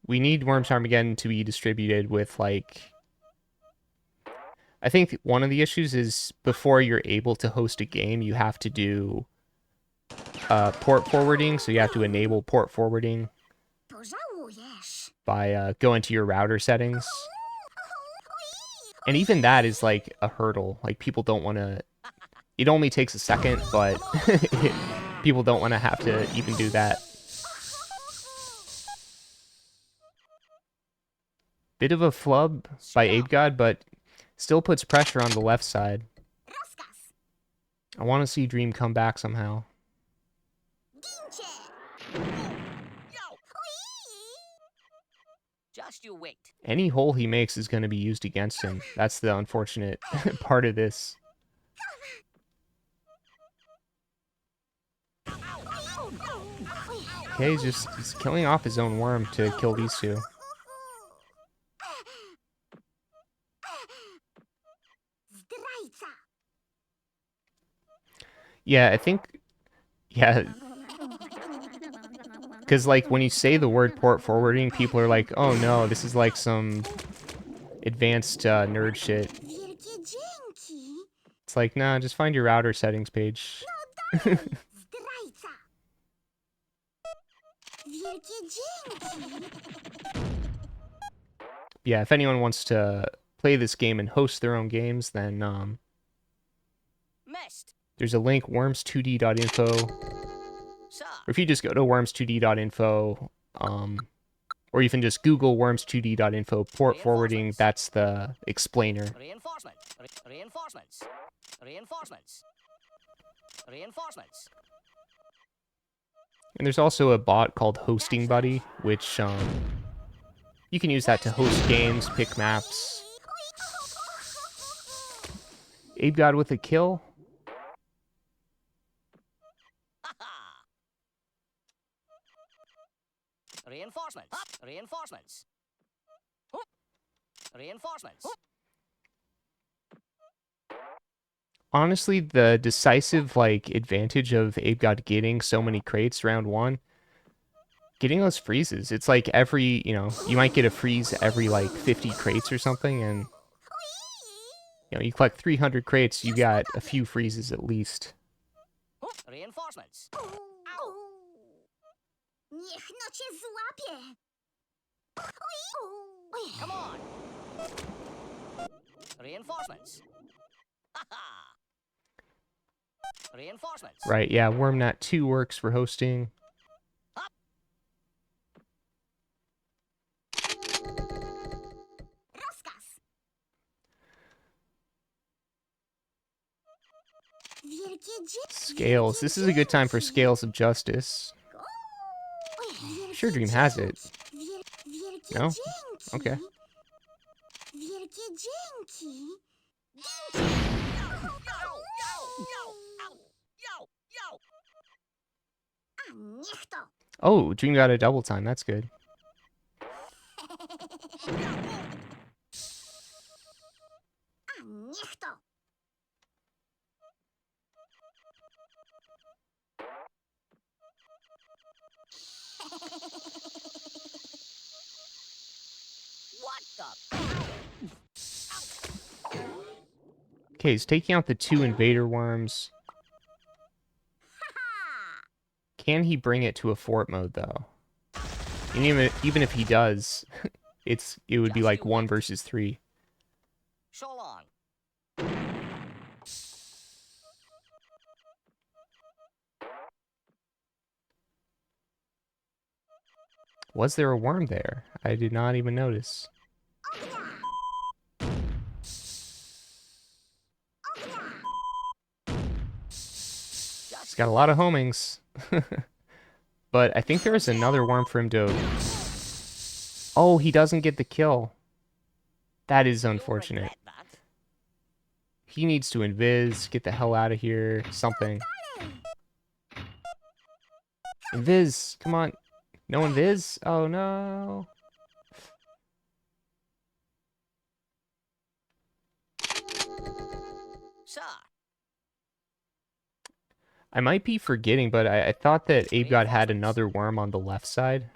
Speaker 1: We need Worms Armageddon to be distributed with, like... I think one of the issues is before you're able to host a game, you have to do port forwarding. So you have to enable port forwarding by going to your router settings. And even that is like a hurdle. Like people don't want to... It only takes a second, but people don't want to have to even do that. Bit of a flub by Abegod, but still puts pressure on the left side. I want to see Dream come back somehow.
Speaker 2: Just you wait.
Speaker 1: Any hole he makes is going to be used against him. That's the unfortunate part of this. Okay, he's killing off his own worm to kill these two. Yeah, I think... Yeah. Because, like, when you say the word port forwarding, people are like, oh no, this is like some advanced nerd shit. It's like, nah, just find your router settings page. Yeah, if anyone wants to play this game and host their own games, then there's a link, worms2d.info. Or if you just go to worms2d.info, or even just Google worms2d.info port forwarding, that's the explainer. Reinforcements. And there's also a bot called Hosting Buddy, which you can use that to host games, pick maps. Abegod with a kill. Reinforcements. Honestly, the decisive advantage of Abegod getting so many crates round 1, getting those freezes. It's like every, you might get a freeze every 50 crates or something, and you collect 300 crates, you got a few freezes at least. Reinforcements. Niech no cię złapie.
Speaker 2: Come on. Reinforcements. Ha-ha. Reinforcements.
Speaker 1: Right, yeah, Wormnat 2 works for hosting.
Speaker 3: Rozkaz. Wielkie
Speaker 1: Scales. This is a good time for Scales of Justice. Sure, Dream has it.
Speaker 3: Wielkie
Speaker 1: No?
Speaker 3: dzięki.
Speaker 1: Okay.
Speaker 3: Wielkie dzięki.
Speaker 2: Yo, yo.
Speaker 3: A niech to.
Speaker 1: Oh, Dream got a double time. That's good.
Speaker 3: A niech to.
Speaker 2: What the?
Speaker 1: Okay, he's taking out the 2 Invader Worms.
Speaker 3: Ha!
Speaker 1: Can he bring it to a fort mode, though? And even if he does, it would be like 1 versus 3.
Speaker 2: So long.
Speaker 1: Was there a worm there? I did not even notice. He's got a lot of homings. But I think there is another worm for him to... Oh, he doesn't get the kill. That is
Speaker 2: You'll
Speaker 1: unfortunate.
Speaker 2: regret that.
Speaker 1: He needs to invis, get the hell out of here, something. Invis, come on. No invis? Oh no.
Speaker 2: Sir.
Speaker 1: I might be forgetting, but I thought that Abegod had another worm on the left side.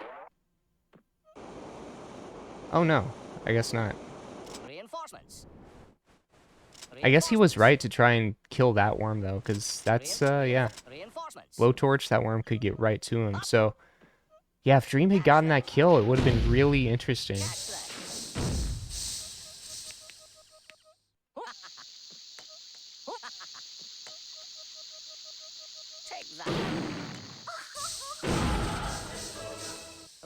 Speaker 1: Oh no, I guess not.
Speaker 2: Reinforcements.
Speaker 1: I guess he was right to try and kill that worm though, because that's, yeah.
Speaker 2: Reinforcements.
Speaker 1: Low torch, that worm could get right to him. So, yeah, if Dream had gotten that kill, it would have been really interesting.
Speaker 2: Catch that. Take that.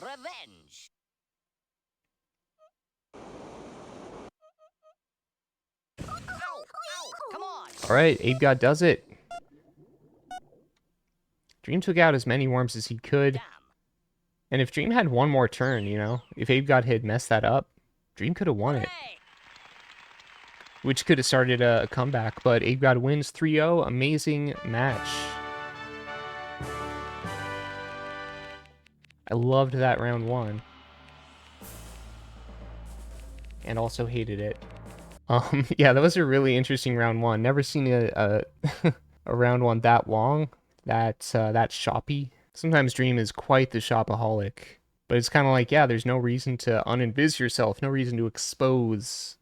Speaker 2: Revenge. Ow, come on.
Speaker 1: Alright, Abegod does it. Dream took out as many worms as he could.
Speaker 2: Damn.
Speaker 1: And if Dream had one more turn, you know, if Abegod had messed that up, Dream could have won it.
Speaker 2: Hooray.
Speaker 1: Which could have started a comeback, but Abegod wins 3-0. Amazing match. I loved that round 1. And also hated it. Yeah, that was a really interesting round 1. Never seen a a round 1 that long, that shoppy. Sometimes Dream is quite the shopaholic, but it's kind of like, yeah, there's no reason to uninvis yourself, no reason to expose